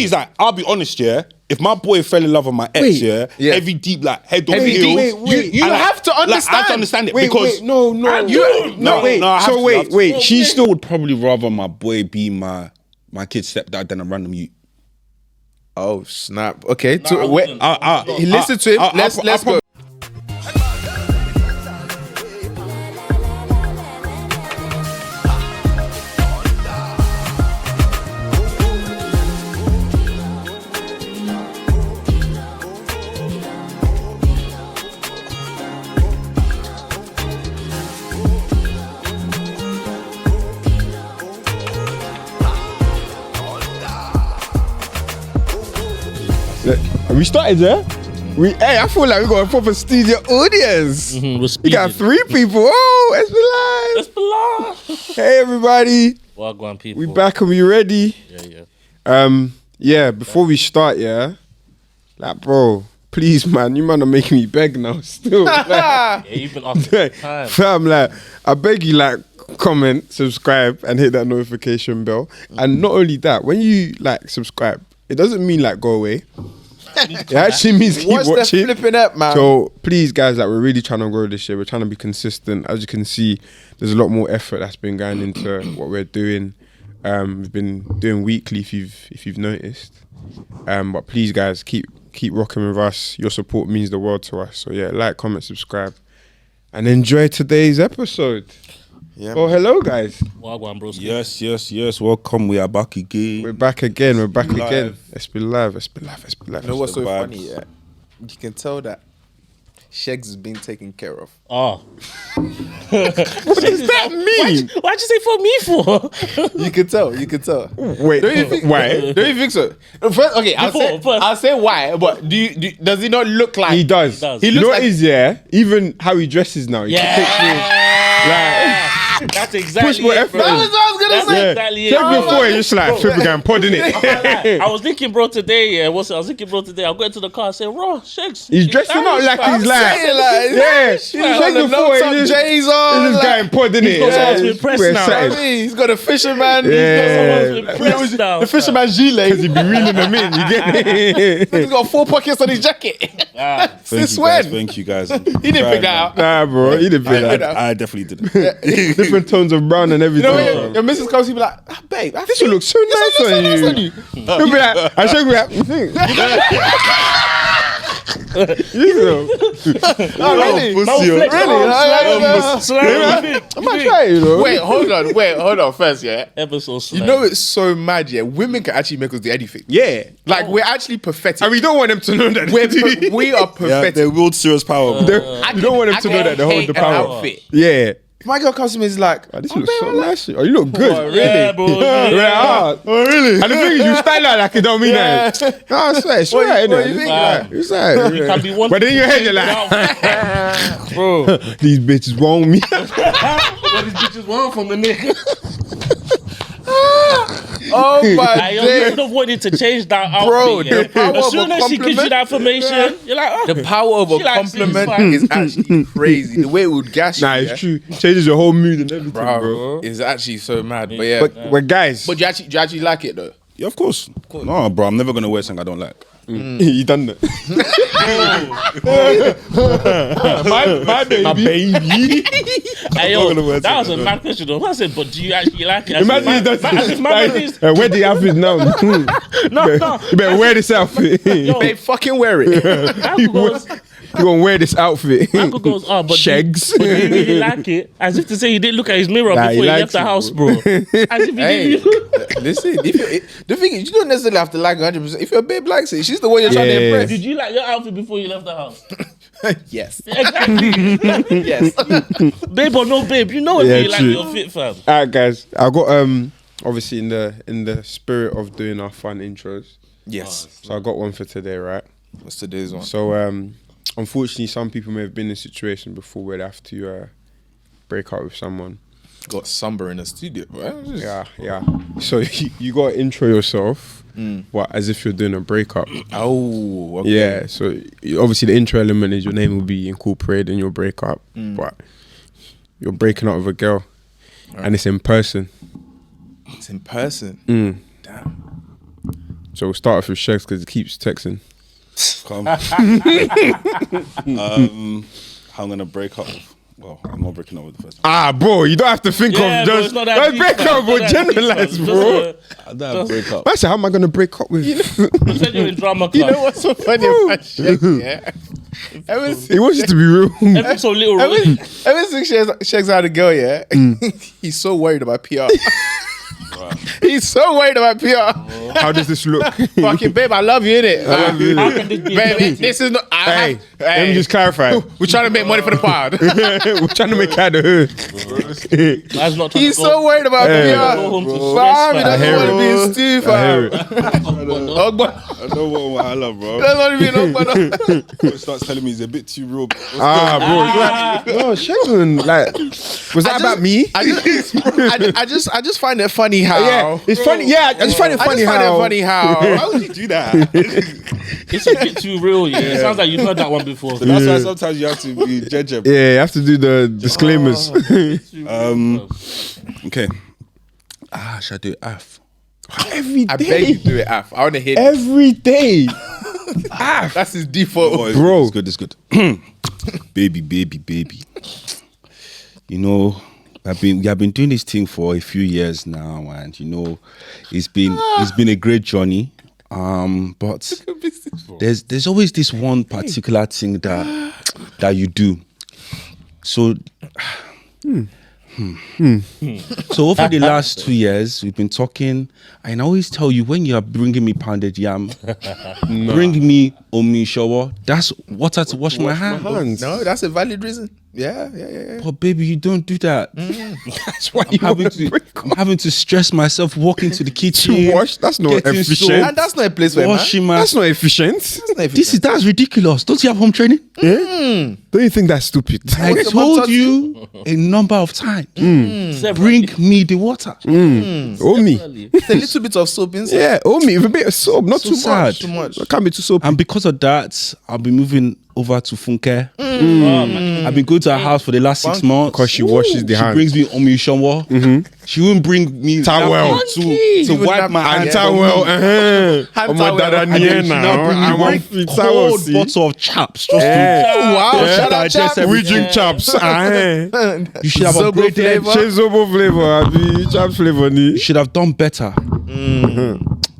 me, it's like, I'll be honest, yeah. If my boy fell in love with my ex, heavy deep, like head over heels. You have to understand. Like, I have to understand it because wait. She still would probably rather my boy be my kid's stepdad than a random youth. Oh snap! Okay, listen to him. Let's go. We started, yeah? I feel like we got a proper studio audience. We got 3 people. Oh, Let's be live. Hey, everybody. Wagwan people. We back and we ready. Yeah. Before we start, like, bro, please, man, you man are making me beg now still. Yeah, you've been asking time. Fam, like, I beg you, like, comment, subscribe, and hit that notification bell. And not only that, when you, like, subscribe, it doesn't mean, like, go away. It actually means keep watching. What's the flipping up, man? So please, guys, like, we're really trying to grow this year. We're trying to be consistent. As you can see, there's a lot more effort that's been going into what we're doing. We've been doing weekly, if you've noticed. But please, guys, keep rocking with us. Your support means the world to us. So yeah, like, comment, subscribe, and enjoy today's episode. Yeah. Oh, hello, guys. Wagwan, bro. Yes. Welcome. We are back again. We're back again. Let's be live. You know what's so funny? Yeah, you can tell that Shegs is being taken care of. Oh. What does that mean? Why'd you say for me for? You can tell. Wait, why? Don't you think so? First, okay, I'll say why. But does he not look like he does? He does. He looks like even how he dresses now. He That's exactly push more effort. That was what I was gonna say. Exactly Before it's just like flip again, podding it. I was thinking, bro, today. I was thinking, bro, today. I got into the car. I said, "Raw, Shegs." He's dressing up like he's like, he's got the low-top J's on. This guy podding it. He's got someone to impress now. He's got a fisherman. The fisherman gilet. Because he be reeling them in. You get it? He's got 4 pockets on his jacket. Since when? Thank you guys. He didn't pick that out. Nah, bro, he didn't pick that. I definitely didn't. Different tones of brown and everything. You know, your missus comes, he be like, babe, this will look so nice on you. He'll be like, I show you that. You think? Really? I might try it, you know. Wait, hold on first, yeah. Episode. You know it's so mad, yeah. Women can actually make us do anything. Yeah. Like, we're actually pathetic. And we don't want them to know that. We are pathetic. They wield serious power. You don't want them to know that they hold the power. Outfit. Yeah. My girl comes to me and is like, this looks so nice. Oh, you look good. Really? Yeah, bro. Oh, really? And the thing is, you style out like it don't mean that. No, I swear, it's right, innit? It's right. You can be one. But then in your head, you're like, bro, these bitches want me. What these bitches want from the nigga? Oh my You days. would have wanted to change that outfit. Bro, the power as of soon a as she gives you that compliment. information, you're like, oh. The power of a She likes compliment things, is actually crazy. The way it would gas you. Nah, it's true. Changes your whole mood and everything, bro. It's actually so mad. But yeah. But guys. But do you actually like it though? Yeah, of course. No, bro, I'm never gonna wear something I don't like. You done that. my baby. My baby. Hey, yo, that was a mad question though. I said, but do you actually like it? Imagine where the outfit now? No. You better wear this outfit. Babe, fucking wear it. You gonna wear this outfit? Uncle goes, oh, but Shegs. Do you really like it? As if to say he didn't look at his mirror before he left the house, bro. As if he didn't. Listen, the thing is, you don't necessarily have to like 100%. If your babe likes it, she's the one you're trying to impress. Did you like your outfit before you left the house? Yes. Exactly. Yes. Babe or no babe, you know if you like your fit, fam. Alright, guys. I got obviously in the spirit of doing our fun intros. Yes. So I got one for today, right? What's today's one? So unfortunately, some people may have been in a situation before where they have to break up with someone. Got Samba in the studio, right? Yeah. So you got to intro yourself, as if you're doing a breakup. Oh, okay. Yeah. So obviously the intro element is your name will be incorporated in your breakup, but you're breaking up with a girl, and it's in person. It's in person. Damn. So we'll start off with Shegs because he keeps texting. Come. I'm gonna break up. Well, I'm not breaking up with the first one. Bro, you don't have to think of bro, just it's not that don't deep, break man. up, bro. It's not that deep, Generalize, man. bro. I don't break up. I said, how am I gonna break up with? Pretend you're in drama club. You know what's so funny about Shegs? Yeah. He wants you to be real. Every so little. Ever since Shegs had a girl, yeah, he's so worried about PR. He's so worried about PR. How does this look? Fucking babe, I love you, innit? How can this be? Babe, this is not. Hey, let me just clarify. We're trying to make money for the pod. We're trying to make out of the hood. Man's not trying He's to go. so worried about PR. Go home to Fam, he stress, doesn't fam. want to be in stew, fam. I know what I love, bro. Doesn't want to be in Ogbono. He starts telling me he's a bit too real. Bro. No, Shegs, like, was that about me? I just find it funny how. Yeah, it's funny. Yeah, I just find it funny how. Why would you do that? It's a bit too real, yeah. It sounds like you've heard that one before. So that's why sometimes you have to be judgeable. Yeah, you have to do the disclaimers. Okay. Should I do AF? Every I beg you do it, Af. I want to hear this. Every day. That's his default. Oh, Bro. It's good. baby. You know, we have been doing this thing for a few years now, and you know, it's been a great journey. But there's always this one particular thing that you do. So, so over the last 2 years, we've been talking, and I always tell you when you are bringing me pounded yam, bring me omi shower. That's water to wash my hands. No, that's a valid reason. Yeah. But baby, you don't do that. That's why I'm having to stress myself walking to the kitchen. to wash. That's not getting efficient. soap, And that's not a place where washing my. That's not efficient. That's ridiculous. Don't you have home training? Don't you think that's stupid? I What's the told mom you a number of times. Bring me the water. Omi. It's a little bit of soap inside. Yeah, Omi with a bit of soap, not So too sad. much. Too much. It can't be too soapy. And because of that, I'll be moving over to Funke. Oh, man. I've been going to her house for the last 6 months. Because she washes the She hands. brings me omi shower. She won't bring me Towel. to wipe my And hands. towel. Hand towel. Dada And And near then she now now. bring I me want one free towel. cold See? bottle of chaps. Just Yeah. Wow, Yeah. shout out, Digest Chap. We everything. drink chaps. You should have Zobo upgraded. flavor. Zobo flavor. Abi chaps flavor ni. You should have done better.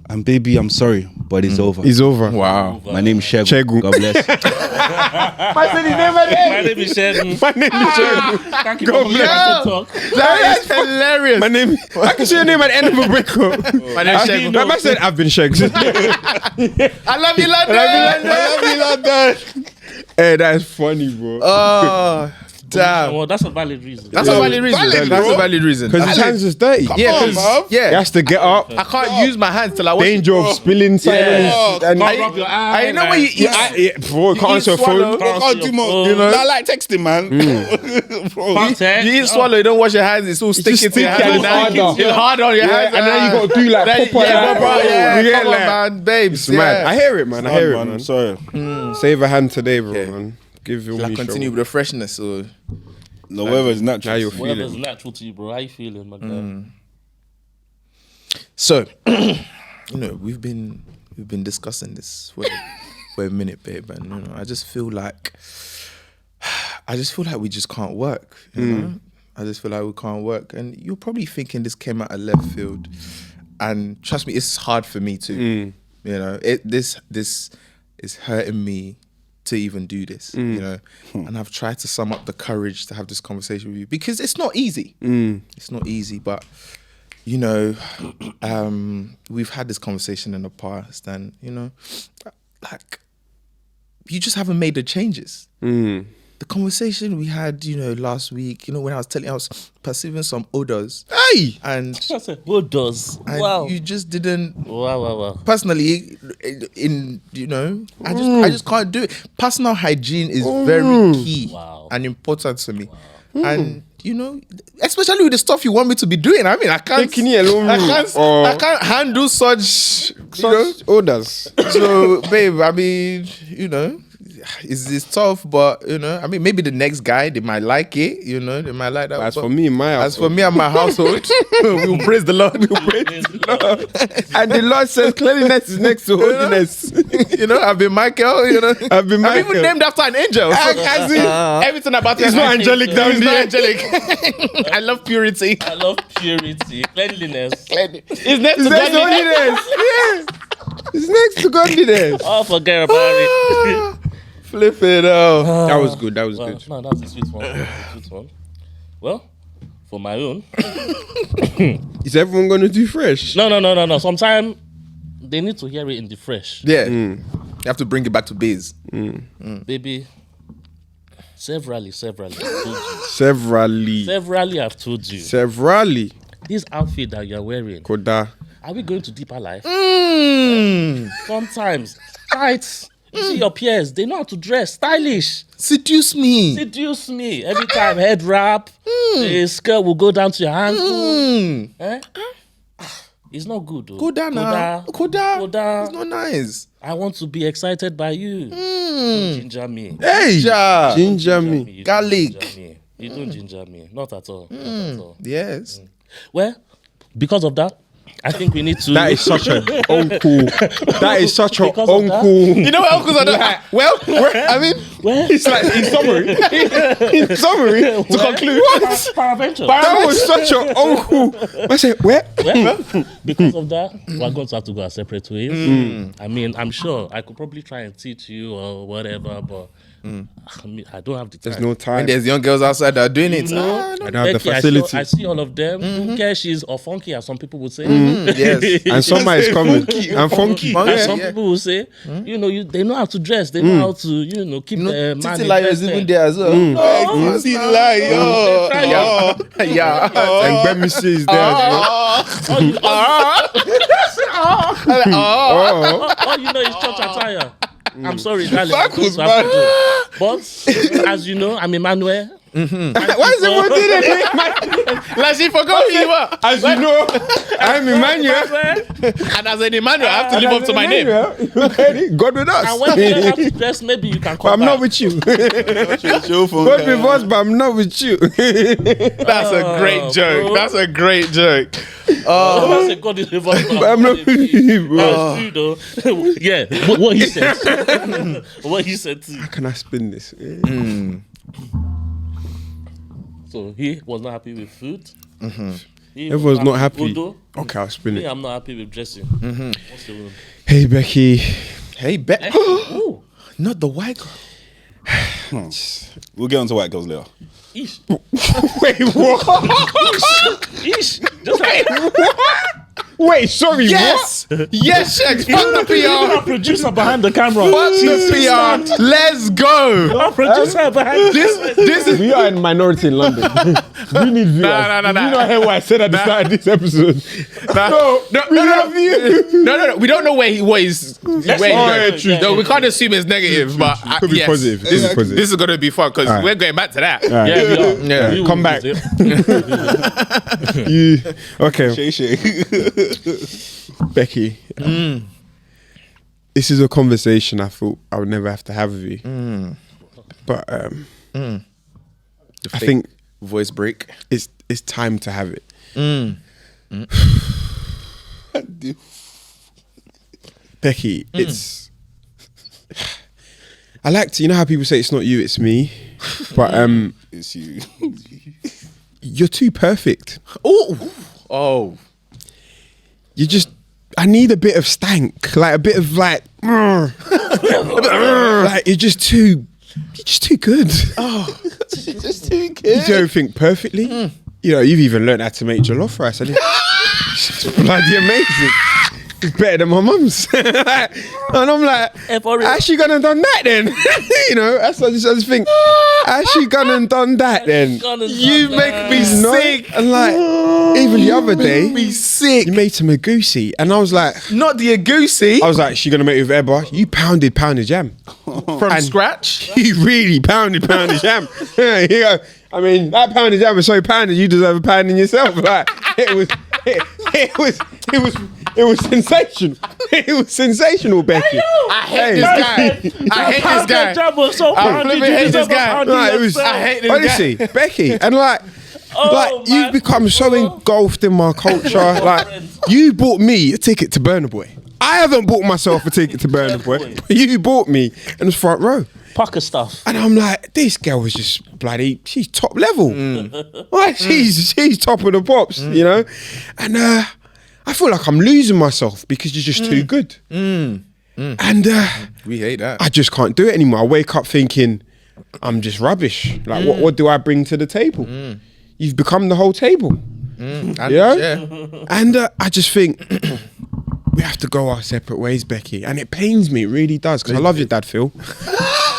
And baby, I'm sorry, but it's over. It's over. Wow. My name is Shegu. Shegu. God bless. My name is Shannon. My name is Shegu. Thank you God for bless. talk. That is hilarious. My name. I can see your name at the end of a breakup. My name is Shegu. Like I said, I've been Shegs. I love you, London. Hey, that's funny, bro. Oh, damn. Well, that's a valid reason. That's a valid reason. Valid, That's bro. a valid reason. Because his hands is dirty. Yeah, on, 'cause- bruv. He yeah. has to get up. I can't use my hands till I wash it. Danger of spilling silence. And Can't rub your eye. I know when you eat. bro, can't answer a swallow. phone. Can't do more. You know? I like texting, man. Bro, Can't text. You eat swallow, you don't wash your hands, it's all sticking to your sticky hands. and it's harder. It's hard on your Yeah, hands. and then you gotta do like proper. Yeah, like, bro, yeah, you get come on, like- man, babes. It's mad. I hear it, man. I hear it, man. man. Sorry. Save a hand today, bro, Yeah. man. Give you Like me continue with the freshness. So No, whatever's natural. Now you're Whatever's feeling. natural to you, bro. How you feeling, my guy? So, you know, we've been discussing this for a minute, babe, and you know, I just feel like we just can't work. You know? I just feel like we can't work, and you're probably thinking this came out of left field, and trust me, it's hard for me too. You know, this is hurting me to even do this. You know, and I've tried to sum up the courage to have this conversation with you because it's not easy. It's not easy, but you know, we've had this conversation in the past, and you know, like you just haven't made the changes. The conversation we had, you know, last week, you know, when I was perceiving some odors, Hey! and I said, who does? and you just didn't. Wow. Personally, in you know, I just can't do it. Personal hygiene is very key and important to me, and you know, especially with the stuff you want me to be doing. I mean, I can't. Taking it alone. I can't handle such, you know. Such orders. So, babe, I mean, you know, it's tough, but you know, I mean, maybe the next guy they might like it. You know, they might like that. As for me and my as for me and my household, we'll praise the Lord. We'll praise and the Lord says cleanliness is next to holiness. You know, I've been Michael. You know, I've been I'm Michael. even named after an angel. As in, Everything about it's not angelic down It's not there. angelic. I love purity. I love purity, cleanliness. It's next to It's next to godliness. holiness. Yeah. It's next to godliness. Oh, forget about it. Flip it out. That was good. That was Well, good. no, that's a sweet one. That's a sweet one. Well, for my own. Is everyone going to do fresh? No. Sometimes they need to hear it in the fresh. Yeah. You have to bring it back to base. Baby, severally, I've told you. Severally. I've told you. Severally. This outfit that you're wearing, Koda. are we going to deeper life? Sometimes. Tights. You see your peers, they know how to dress. Stylish. Seduce me. Seduce me. Every time, head wrap. The skirt will go down to your ankle. Eh? It's not good, though. Go down now. Koda. Koda. It's not nice. I want to be excited by you. Don't ginger me. Hey. Ja. Ginger me. You don't Garlic. ginger me. You don't ginger me. Not at all. Not at all. Yes. Well, because of that, I think we need to. That is such an uncool. That is such an Because of that? uncool. You know what uncles are doing? Well, I mean, Well, It's like in summary. In summary, to conclude, Paraventure. that was such an uncool. I said, where? Well, because of that, we're going to have to go our separate ways. I mean, I'm sure I could probably try and teach you or whatever, but I mean, I don't have the time. There's no when time. there's young girls outside that are doing it. You know? I don't have the Becky, facility. I see all of them. Who cares? She's or funky, as some people would say. Yes. And summer is coming. And funky. And Yeah, some yeah. people will say, you know, they know how to dress. They know how to, keep the man Titi Liar is even there as well. Titi Liar. Yeah. And Gbemisi is there as well. All you know is church attire. I'm sorry, darling. That was Have to do. But as you know, I'm Emmanuel. Why is everyone doing that? Like she forgot who you are. As you know, I'm Emmanuel. And as an Emmanuel, I have to live up to my name. God with us. And when you learn how to dress, maybe you can But come I'm back. not with you. God with us, but I'm not with you. That's a great joke. bro. That's a great joke. That's a God is with us. But I'm not with you, bro. That's true, though. Yeah, what he said. What he said too. How can I spin this? So he was not happy with food. He was Everyone's not happy. Odo. Okay, I'll spin Me, it. I'm not happy with dressing. What's the room? Hey, Becky. Hey, Bet. Ooh, Not the white girl. We'll get onto white girls later. ish, Wait, what? ish. Just like Wait, sorry, Yes. Yes, Shex. Fuck the PR. our producer behind the camera. Fuck the PR. Let's go. Our producer behind This is. We are in minority in London. We need viewers. No. Did you not hear what I said at the start of this episode? No. We don't know where what he's. Where he's going. true. No, we can't assume it's negative, but Could be yes, positive. Could be positive. This is gonna be fun because Alright. we're going back to that. Yeah, we are. Yeah. We Come will back. use it. Okay, Shay. Becky. This is a conversation I thought I would never have to have with you. But I think Voice break. it's time to have it. Becky, it's. I like to, you know how people say it's not you, it's me, but It's you. you're too perfect. Oh. You just, I need a bit of stank, like a bit of like, like you're just too good. Just too You good. do everything perfectly. You know, you've even learned how to make jollof rice. I didn't. It's bloody amazing. It's better than my mum's. And I'm like, for real. how's she gone and done that then? You know, I just think, how's she gone and done that then? You make me You know? sick. And like, even the other day, Make me sick. you made some agoosey. And I was like, Not the agoosey. I was like, she gonna make it with Ebba? You pounded jam. From scratch. You really pounded jam. Yeah, you go, I mean, that pounded jam was so pounded, you deserve a pounding yourself. Like, it was It was sensational. It was sensational, Becky. I hate this guy. I hate this guy. Jab was so I pounded, flipping you hate this deserve a guy. pounding No, it was. yourself. I hate this Honestly, guy. Becky, and like my you've become so people. engulfed in my culture. Like you bought me a ticket to Burna Boy. I haven't bought myself a ticket to Burna Boy, but you bought me in the front row. Pocket stuff. And I'm like, this girl was just bloody, she's top level. Like, she's top of the pops, you know? And I feel like I'm losing myself because you're just too good. And We hate that. I just can't do it anymore. I wake up thinking, I'm just rubbish. Like, what do I bring to the table? You've become the whole table. And, You know? yeah. And I just think we have to go our separate ways, Becky. And it pains me, it really does, because I love your dad, Phil.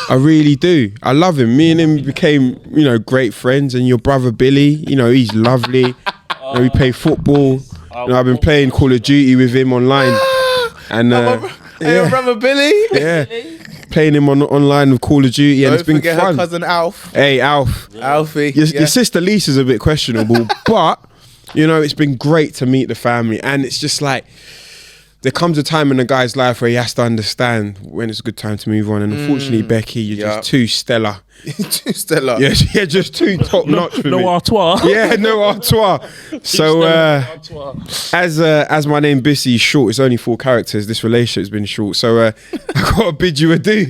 I really do. I love him. Me and him became, you know, great friends. And your brother Billy, you know, he's lovely. You know, we play football. You know, I've been playing Call of Duty with him online. And Hey, your brother Billy. yeah, playing him online with Call of Duty, and Don't it's been forget fun. her cousin Alf. Hey, Alf. Alfie. Your sister Lisa's a bit questionable, but you know, it's been great to meet the family, and it's just like there comes a time in a guy's life where he has to understand when it's a good time to move on. And unfortunately, Becky, you're just too stellar. Too stellar. Yeah, you're just too top notch for No me. artois. Yeah, no artois. So as my name Bissy is short, it's only 4 characters. This relationship's been short, so I gotta bid you adieu.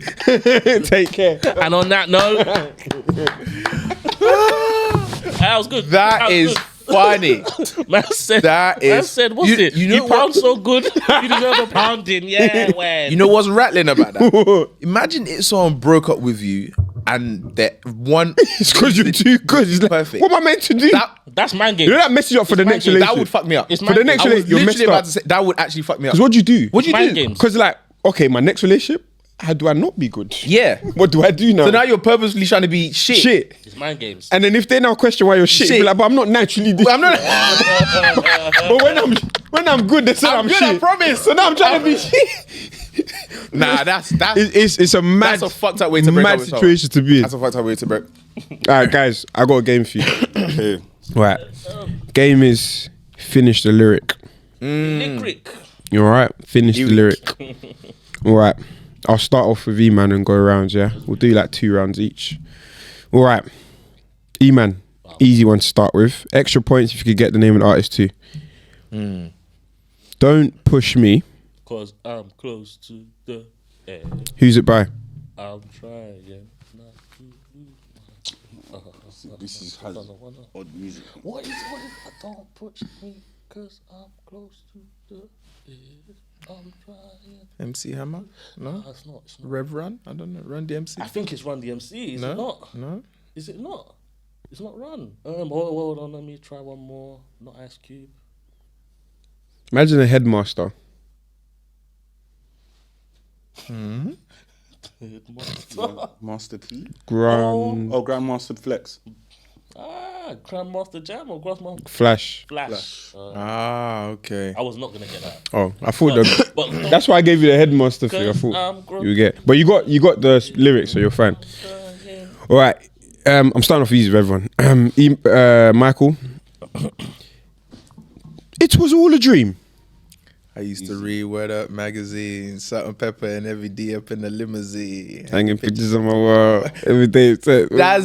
Take care. And on that note, that was good. That was is good. funny. Man said, That man is- said, what's you- it? you know You what- pound so good, you deserve a pounding. Yeah, when. You know what's rattling about that? Imagine if someone broke up with you and that one. It's because you're too good. It's like, Perfect. what am I meant to do? That's man game. You know that message up for the next man game. relationship. That would fuck me up. It's For the man next game. I was relationship, you're messed literally about up. to say that would actually fuck me up. Because what'd you do? What'd you Mind do? games. Because like, okay, my next relationship, how do I not be good? Yeah. What do I do now? So now you're purposely trying to be shit. shit. It's man games. And then if they now question why you're shit, Shit. you'll be like, but I'm not naturally this. I'm not. But when I'm good, they say I'm good, shit. I promise. So now I'm trying to be shit. Nah, that's It's a mad, that's a fucked up way to break mad up with someone. situation to be in. That's a fucked up way to break. All right, guys, I got a game for you. Okay. Right, game is finish the lyric. Lyric. You all right? Finish the lyric. All right. I'll start off with E-Man and go around, yeah? We'll do like 2 rounds each. All right. E-Man, easy one to start with. Extra points if you could get the name of the artist too. Don't Push Me. Cause I'm close to the edge. Who's it by? I'm trying not to lose This is has odd music. What is don't push me, cause I'm close to the edge. I'm trying. MC Hammer? No. It's not. Rev Run? I don't know. Run DMC? I think it's Run DMC. Is No. it not? No. Is it not? It's not Run. Hold on. Let me try one more. Not Ice Cube. Imagine a headmaster. Master P. Grand Oh, Grandmaster Flex. Grandmaster Jam or Grandmaster Flash. Flash. Ah, okay. I was not gonna get that. Oh, I thought that. But That's why I gave you the headmaster thing. I thought you would get. But you got the lyrics, so you're fine. All right. I'm starting off easy with everyone. Michael. It was all a dream. I used to read Word Up magazine, Salt and Pepper, and every D up in the limousine. Hanging pictures on my wall every day. That's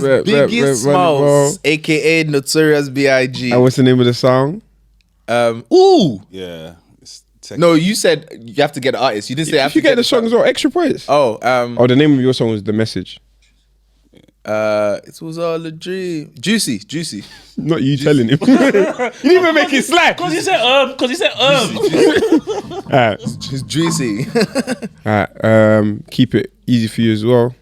Biggie Smalls, aka Notorious B.I.G. And what's the name of the song? Ooh. Yeah. It's No, you said you have to get the artist. You didn't say I have If you to get the song as well, extra points. Oh, The name of your song was The Message. it was all a dream. Juicy. Not you telling him. You didn't even make it slap. Cause he said Alright. It's juicy. Alright. Keep it easy for you as well.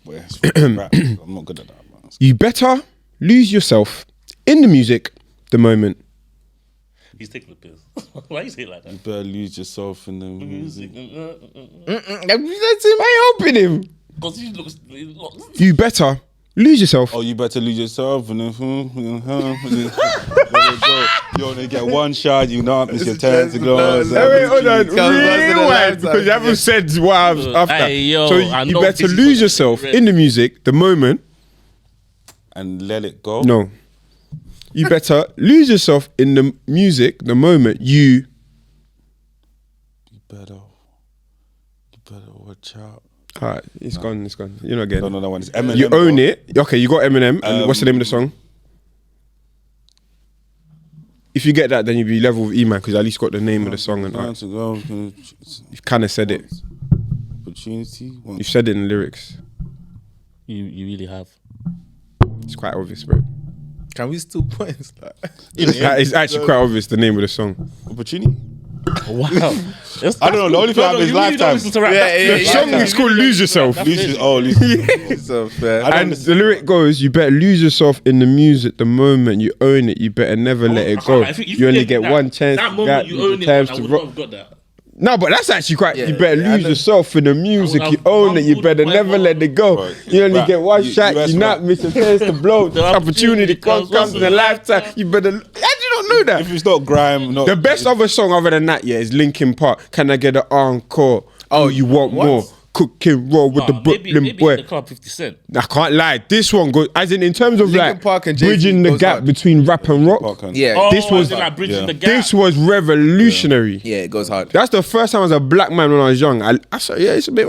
well, it's rap. I'm not good at that, man. You better lose yourself in the music the moment. He's taking the piss. Why you say it like that? You better lose yourself in the music. That's him. Why you helping him? Cause he looks. You better lose yourself. Oh, you better lose yourself and then you only get one shot, you know, it's your turn to go. Hey, wait, hold on. Comes once in a Rewind, lifetime. because you haven't said what I was after. Hey, yo, so I you know better this is lose what- yourself in the music the moment. And let it go. No. you better lose yourself in the music the moment you better watch out. Alright, it's gone. You're not getting No, that one is Eminem. You own it. Okay, you got Eminem. And what's the name of the song? If you get that, then you'd be level with E-Man because at least got the name of the song. And you've kind of said it. Opportunity. You've said it in the lyrics. You really have. It's quite obvious, bro. Can we still points? It's actually quite obvious the name of the song. Opportunity. Wow. I don't know. The only thing I have is Lifetime. The song is called Lose Yourself. Lose yourself. And the lyric goes, you better lose yourself in the music the moment you own it. You better never let it go. You only get one chance. That moment you own it, I would not have got that. No, but that's actually quite. You better lose yourself in the music. You own it. You better never let it go. Right. You only get one shot. You not miss a chance to blow. The opportunity comes in a lifetime. You better. How do you not know that? If it's not grime, The best other song other than that, is Linkin Park. Can I get an encore? Oh, you want more? Cook and roll with the Brooklyn maybe boy. in the club 50 Cent. I can't lie. This one goes as in terms of Linkin Park and Jay-Z bridging the goes gap hard. between rap and rock. Yeah. This was like bridging the gap. This was revolutionary. Yeah, it goes hard. That's the first time as a black man when I was young. I said, yeah, it's a bit.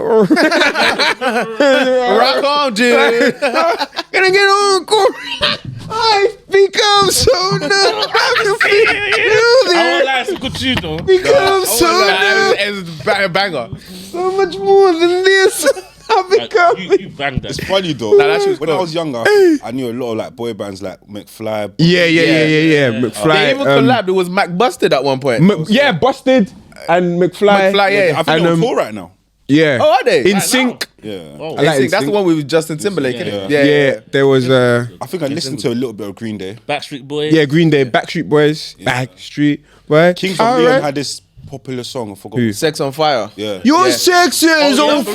Rock on, dude. Gonna get on, cool. I become so numb. I can feel I won't lie, it's a good tune though. become so numb. It's a banger. So much more than this. I become. You banged that. It's funny though. that shit was when I cool. was younger, I knew a lot of like boy bands like McFly. Yeah. McFly. They even collabed. It was Mac Busted at one point. Busted and McFly. McFly, yeah. I think they're on tour right now. Yeah. Oh, are they? In Right Sync. Yeah. Oh, I like That's NSYNC. the one with Justin Timberlake, innit? Yeah, there was I think I listened to a little bit of Green Day. Backstreet Boys. Green Day, Backstreet Boys, Backstreet Boys. Kings of Leon had this popular song. I forgot. Sex on Fire. Yeah. Your sex is on fire.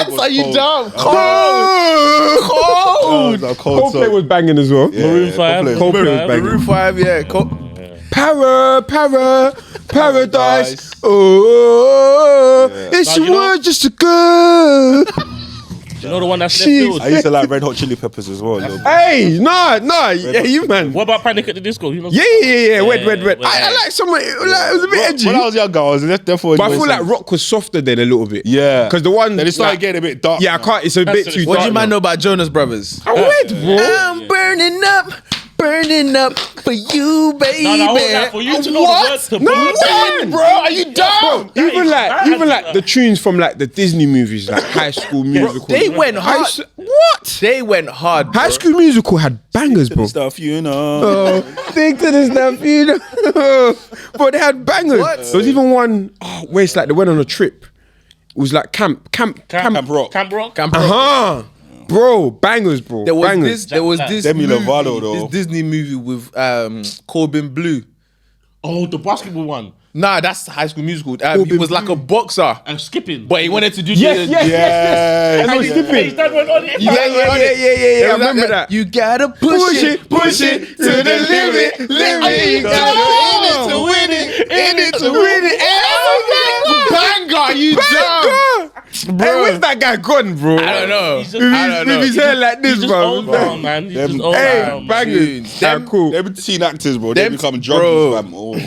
What? Are you dumb? Cold. Coldplay was banging as well. Maroon 5. Coldplay was banging. Maroon 5, yeah. Paradise. Oh, it's Now, you know- was just a girl. You know the one that's left Jeez. field? I used to like Red Hot Chili Peppers as well. a little bit. Hey, nah, yeah, you man. What about Panic at the Disco? You know? Yeah. Red. Wait. I like someone. It was a bit edgy. When I was younger, I was definitely. But I feel like rock was softer then a little bit. Yeah. Because the one. Then it started getting a bit dark. Yeah, I can't. It's a bit That's too it. What do dark. you man know about Jonas Brothers? I'm weird, bro. I'm burning up for you, baby. No, hold on. For you to know the words to No, Blue man, Bro, are you dumb? Bro, even is- like the tunes from like the Disney movies, like High School Musical. They went hard. What? They went hard, bro. High School Musical had bangers, bro. Stuff, you know. Oh, think to this stuff, you know. But they had bangers. What? There was even one where it's like they went on a trip. It was like Camp Rock. Camp Rock. Bro, bangers, bro. There was bangers. this Demi movie, Lovato, though. this Disney movie with Corbin Blue. Oh, the basketball one. Nah, that's High School Musical. He was like a boxer, And skipping. but he wanted to do Yes. Yeah. I was skipping. That went on it. Yeah. I remember that. You gotta push it to the limit. You gotta in it to win it. Banger, you dumb. Hey, where's that guy gone, bro? I don't know. He's just- I don't know. With his hair like this, He's just bro. old now, man. He's just old Hey, now, man. bangers. Them- Cool. Them teen actors, bro. They Them- become bro. junkies, fam. Oh.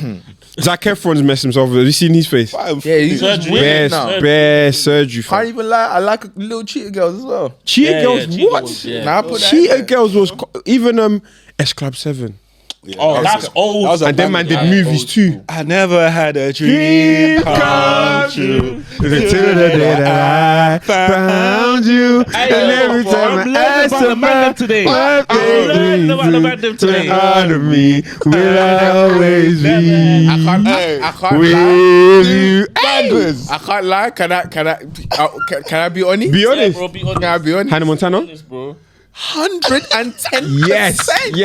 Zac Efron's messed himself up. Have you seen his face? Yeah, he's just Surgery. weird now. Bare surgery. Can't even lie. I like little cheater girls as well. Cheetah Yeah, Girls, Cheetah what? Girls, yeah. Now I put that in Cheetah there. Girls was even S Club 7. Yeah, Oh, that's old. that was a And them man banger. did movies too. I never had a dream come true. Till the day that I found you. Hey, And yo, every bro, time I'm I learning ask about the man today. what I'm they learning about the man do today. to out of me will always be I can't lie. with you. Bangers. I can't lie. Can I be honest? Be honest. Bro, be honest. Can I be honest? Hannah Montana? Honest, bro. 110%.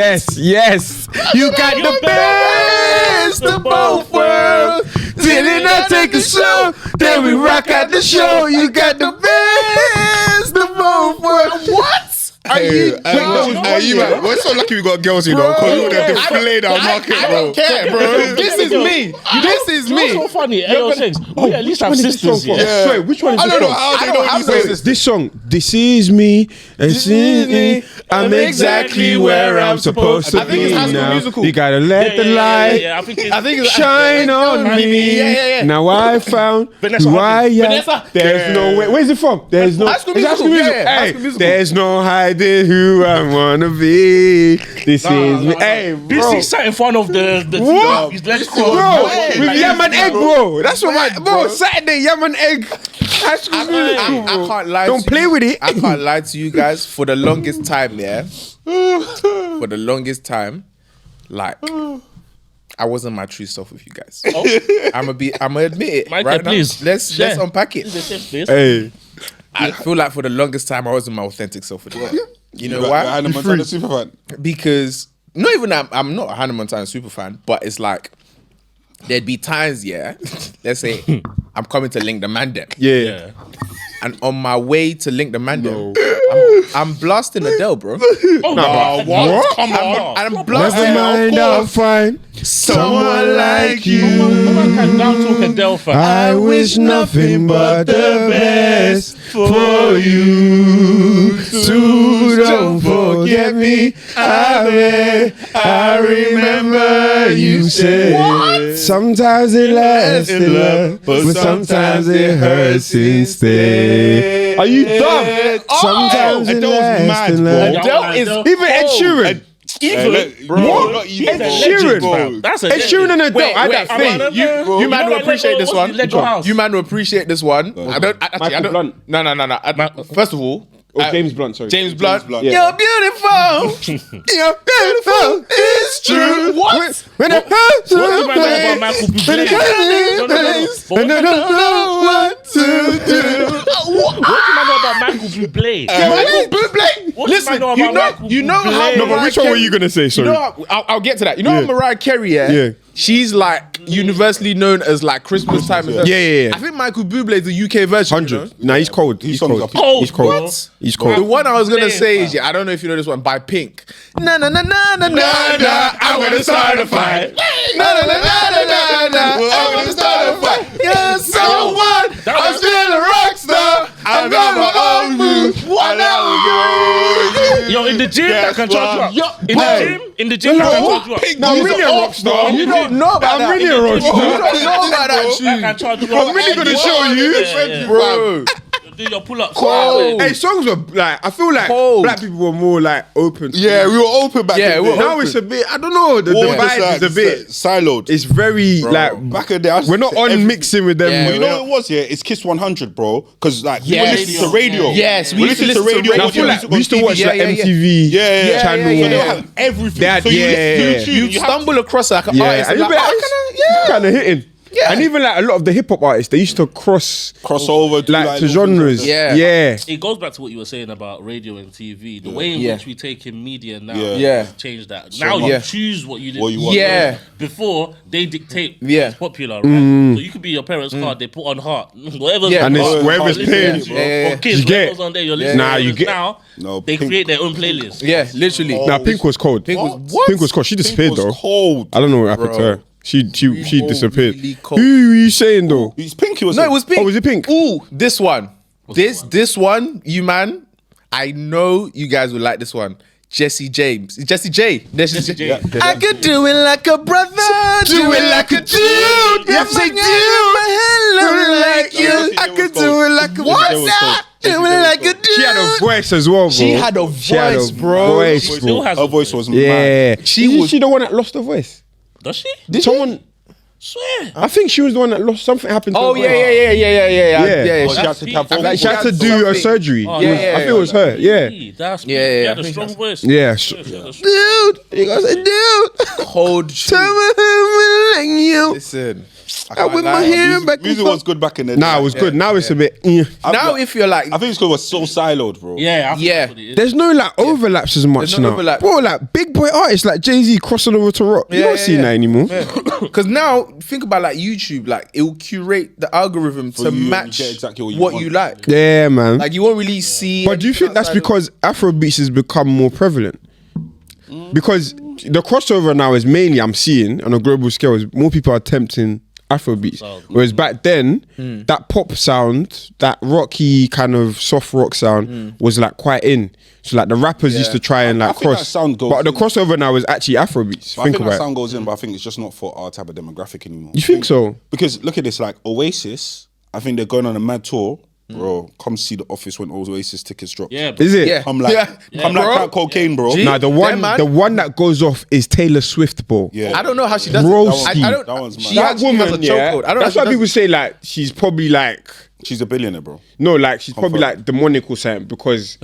Yes. You got the best of both worlds. Till it not take a show, then we rock out the show. You got the best of both worlds. What? Man, we're so lucky we got girls, you know, because we would have deflated our market, bro. I don't care, bro. This is me. This is You know me. what's so funny? Ayo Shakes, we at least have sisters. Yeah. Sorry, which one is I this don't know song? how they know Wait, these sisters. this song. This is me. This is me. I'm exactly where I'm supposed to I think it's be High School now. Musical. You gotta let the light Yeah, I think it's shine on me. Yeah. Now I found Vanessa who I am. Vanessa. There's no way. Where's it from? There's no High School It's Musical. Yeah, High Hey, School Musical. there's no hiding who I wanna be. This is me. Hey, This bro. is sat in front of the What? his legs Bro, crossed. with yam and egg, bro. That's what my bro. Saturday yam and egg. High School Musical, I bro. can't lie. Don't to play you. with it. I can't lie to you guys. For the longest time, for the longest time, like I wasn't my true self with you guys. I'm gonna admit it. Michael, right please. now. Let's Share. unpack it. This is a safe place. Hey, I feel like for the longest time I wasn't my authentic self with you guys. You know You're why? Hannah Montana superfan. Because not even I'm not a Hannah Montana super fan, but it's like there'd be times, let's say I'm coming to Link the Mandem. yeah. And on my way to Link the Mandem, I'm blasting Adele, bro. What? Come on. I'm Never blasting mind, I'll find someone like you. Man can down talk Adele fan. I wish nothing but the best for you. So don't forget me. I remember you said sometimes it lasts in love, but sometimes it hurts instead. Are you dumb? Sometimes it Adele's lasts mad, in bro. love. Adele is Even Ed Sheeran. Bro, not even. Ed Sheeran. That's a Ed Sheeran and Adele. I wait, that thing. You man will appreciate this one. Lego house. You man will appreciate this one. I don't. Michael Blunt. No. First of all, James Blunt, sorry. James Blunt. Blunt. You're beautiful. You're beautiful. It's true. What? When it hurts, What do you know about Michael Bublé? and I don't know what to do. What do you know about Michael Bublé? Michael Bublé. What do you know about Michael You know how Bublé? No, but which one were you gonna say? You Sorry. know, I'll get to that. You know how Yeah. Mariah Carey, Yeah. she's like universally known as like Christmas time. Yeah, yeah, yeah. I think Michael Bublé is the UK version. 100. Nah, he's cold. He's songs cold. are cold, He's cold. bro. He's The cold. one I was gonna Damn, say is I don't know if you know this one by Pink. Na na na na na na na. I wanna start a fight. Na na na na na na na. I wanna start a fight. You're so what? I'm still a rock star. I got my own moves. What now? Yo, in the gym, I can charge you up. In the gym, I can charge you up. Nah, I'm really a rock star. You don't know about that. I'm really a rock You star. don't know about that I tune. can charge you up. I'm really gonna show you. Yeah. Bro. Do your pull-ups. Cold. Hey, songs were like, I feel like Cold. black people were more like open. to Yeah, we were open back Yeah, in we the were day. Now it's a bit, I don't know, the vibe is a bit, siloed. it's very like, Back in the day, I used we're to not say on everything. mixing with them. Yeah, Well, you know we're what it was, yeah? It's Kiss 100, bro. Because, like, we Yes. listen to radio. Yes, we we used to listen to listen to radio. And I feel like we used to watch like Yeah, yeah, MTV yeah. channel. Yeah, So they yeah. have everything. They had- so you yeah, listen to yeah, the tune, You stumble across like an Yeah, artist. and And you like, bet kind of hitting. Yeah. And even like a lot of the hip hop artists, they used to crossover, do like to little things genres. like Yeah. yeah. It goes back to what you were saying about radio and TV. The way in Yeah. which we take in media now, Yeah. has changed that. Now much. you Yeah. choose what you What you want. Yeah. Before they dictate Yeah. what's popular, right? So you could be your parents' card. They put on heart, whatever's Yeah. And it's on, wherever's listen playing. to, Yeah. For kids, You get- whatever's on there, you're listening. Nah, you get- Now No, they Pink- create their own playlist. Yeah, literally. Now Pink was cold. Pink was what? Pink was cold. She disappeared was though. cold. I don't know what happened to Bro. her. She disappeared. really cold. Who were you saying though? It's Pinky, was No, it was Pink. Oh, was it Pink? Ooh, this one. This one, you man. I know you guys will like this one. Jesse James. Jesse J. Jesse J. Yeah. I could do it like a brother, do it like a dude. If I give my hello like you, I could do it like a what's that? Do it like a dude. She had a voice as well, bro. She had a voice, bro. Voice, She bro. still has Her voice was Yeah. mad. Isn't she the one that lost her voice? Does she? Someone, Swear. I think she was the one that lost something happened to Oh her yeah, voice. yeah. Oh, she had to have That's Like she had to do a something. surgery. Oh, It was- yeah, I think it was her. Yeah. That's Yeah, She yeah, had I a think strong that's- voice. Yeah. Dude, you guys, dude. Cold shit. Listen. I with my hair back. Music was good back in the day. Nah, it was good. Now it's a bit. Now if you're like, I think it's because we're so siloed, bro. Yeah, I think Yeah. that's what it is. There's no like overlaps as much There's no now, overlap. bro. Like big boy artists like Jay-Z crossing over to rock. You don't see that anymore. because now think about like YouTube, like it will curate the algorithm to you, match you get exactly what you what want. you like. Yeah, man. Like you won't really see. But do you think that's anything because Afrobeats has become more prevalent? Because the crossover now is mainly, I'm seeing on a global scale, is more people are attempting Afrobeats. Whereas back then, that pop sound, that rocky kind of soft rock sound was like quite in. So like the rappers used to try and like I think that cross. sound goes But the in. crossover now is actually Afrobeats. But I Think think about that it. sound goes in, but I think it's just not for our type of demographic anymore. You think so? Because look at this, like Oasis, I think they're going on a mad tour. Bro, come see the office when Oasis tickets drop. Yeah, bro. Is it? Yeah. I'm like, I'm like Bro. crack cocaine, bro. Gee. Nah, the Yeah, man. one that goes off is Taylor Swift, bro. Yeah. I don't know how she does Broski. it. I don't. That one's She mad. That actually has a woman, yeah. chokehold. I don't know. That's how why she people does say like she's probably like She's a billionaire, bro. no, like she's probably like demonic or something because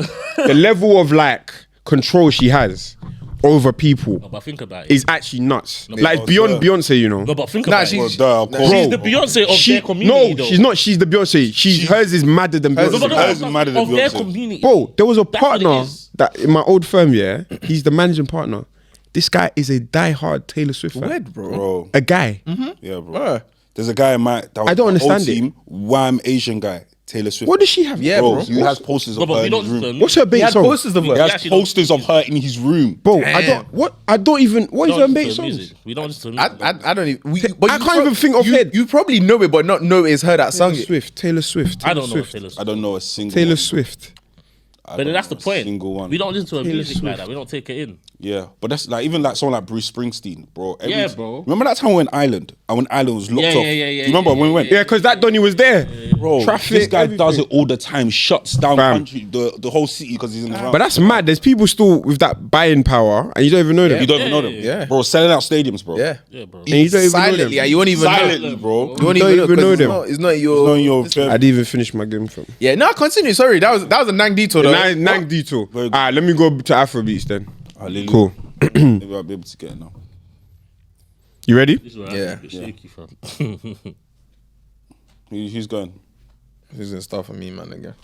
the level of like control she has over people No, but think about it. is actually nuts. Like but- beyond Beyonce, you know. No, but think Nah, about she's- it. Duh, of course. She's the Beyonce of She, their community, no, though. she's not. She's the Beyonce. Hers is madder than Hers No, Beyonce. but no, Hers no, is madder than of their Beyonce. community. Bro, there was a That's what it partner is. that in my old firm, yeah, he's the managing partner. This guy is a diehard Taylor Swift fan. Weird, bro. Bro. A guy. Yeah, bro. There's a guy in my that was I don't my old understand it. team, Wham Asian guy, Taylor Swift. What does she have? Yeah, bro, bro. he has posters No, of but her we in don't his room. listen. What's her He bait had song? posters of He her. has actually don't- posters of her in his room. Bro, I don't. What? I don't even. What is We her don't bait listen to songs? music. We don't listen to music. I don't even. I can't even think of head. You probably know it, but not know it's her that sung Taylor it. Swift. Taylor Swift. I don't know Swift. Taylor Swift. I don't know a single Taylor one. Swift. I But don't that's the know a point. Single one. We don't listen to her Taylor music like Swift. that. We don't take it in. Yeah, but that's like even like someone like Bruce Springsteen, bro. Yeah, bro. Remember that time we went Ireland and when Ireland was locked Yeah, off? yeah, yeah, Do yeah, you remember yeah, when we went? Yeah, because that Donny was there. Bro, Traffic, this guy everything. does it all the time. Shuts down Fam. country, the whole city because he's in the round. But that's mad. There's people still with that buying power, and you don't even know them. you don't even know them, yeah. bro. Selling out stadiums, bro. Yeah. Yeah, bro. And you don't even know Silently, them. yeah, you won't even Silently, know. bro. You won't don't even know, even 'cause know it's them. not- It's not your. Not your I didn't even finish my game from. Yeah, no, continue. Sorry, that was a Nang detour though. Nang detour. Very good. Alright, let me go to Afrobeats then. Hallelujah. Cool. Maybe I'll be able to get it now. You ready? This is where Yeah. I'm a bit shaky, fam. Who's going? Who's gonna start for me, man? Again.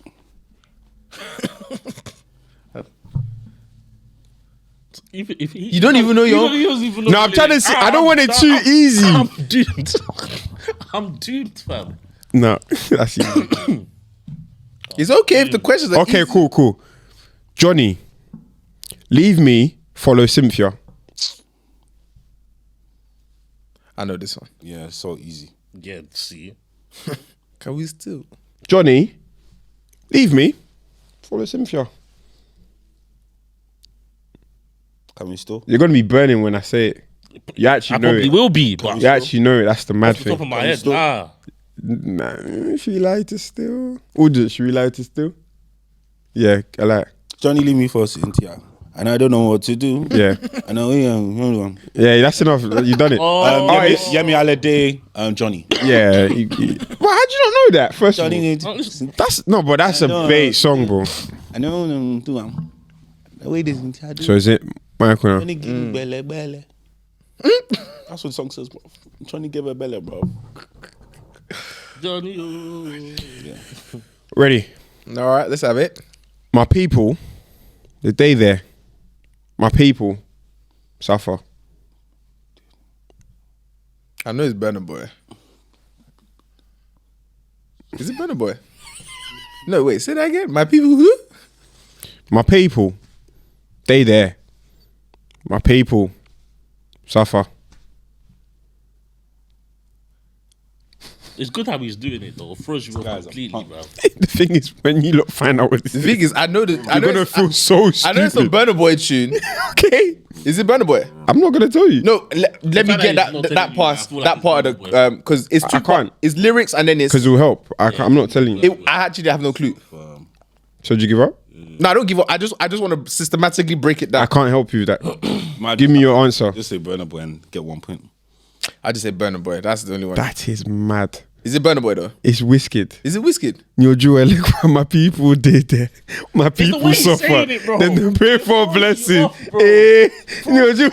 If he, You don't even know your- He doesn't even know No, I'm the trying to lyrics. say- I don't want it too I'm- easy. I'm doomed. I'm doomed, fam. No, that's easy. It's okay if the questions are Okay, easy. cool. Johnny, leave me, follow Cynthia. I know this one. Yeah, it's so easy. Yeah, see. Can we still? Johnny, leave me, follow Cynthia. Can we still? You're gonna be burning when I say it. You I actually know probably it. will be, but You actually know it. That's the mad off the top of thing. my head, nah. Nah, should we lie to still? Should we lie to still? Yeah, I like. Johnny leave me for Cynthia, and I don't know what to do. Yeah, I know. yeah. That's enough. You done it. Yemi Alade, Johnny. Yeah. Well, how'd you not know that? First of all, Johnny, that's no, but that's a know. bait song, bro. I know. Do the way this Cynthia do. So is it Michael now? Johnny give me belle. That's what the song says, bro. Johnny give her belle, bro. Johnny, oh. Ready? All right, let's have it. My people, the day there, my people suffer. I know it's Burna Boy. Is it Burna Boy? No, wait. Say that again. My people who? My people, they there. My people suffer. It's good how he's doing it though. Throws you off guy's a completely, punk. bro. The thing is, when you lot find out what this The is, thing is, I know that. I you're know gonna it's- feel so I know it's some stupid. Burna Boy tune. Okay, Is it Burna Boy? I'm not gonna tell you. No, let me fact that get he's not that telling you, part. I feel like That it's part of Burna the Boy. because it's two. I can't. It's lyrics and then it's. Because it will help. I'm not telling you. I actually have no clue. So did you give up? No, I don't give up. I just want to systematically break it I down. can't help you with that. Give me your answer. Just say Burna Boy and get 1 point. I just say Burna Boy. That's the only one. That is mad. Is it Burna Boy though? It's Wizkid. Is it Wizkid? Your jewel, my people did there. My people way he's suffer. saying it, bro. Then they pray for a Throws you blessing. off, bro. Eh, your jewel,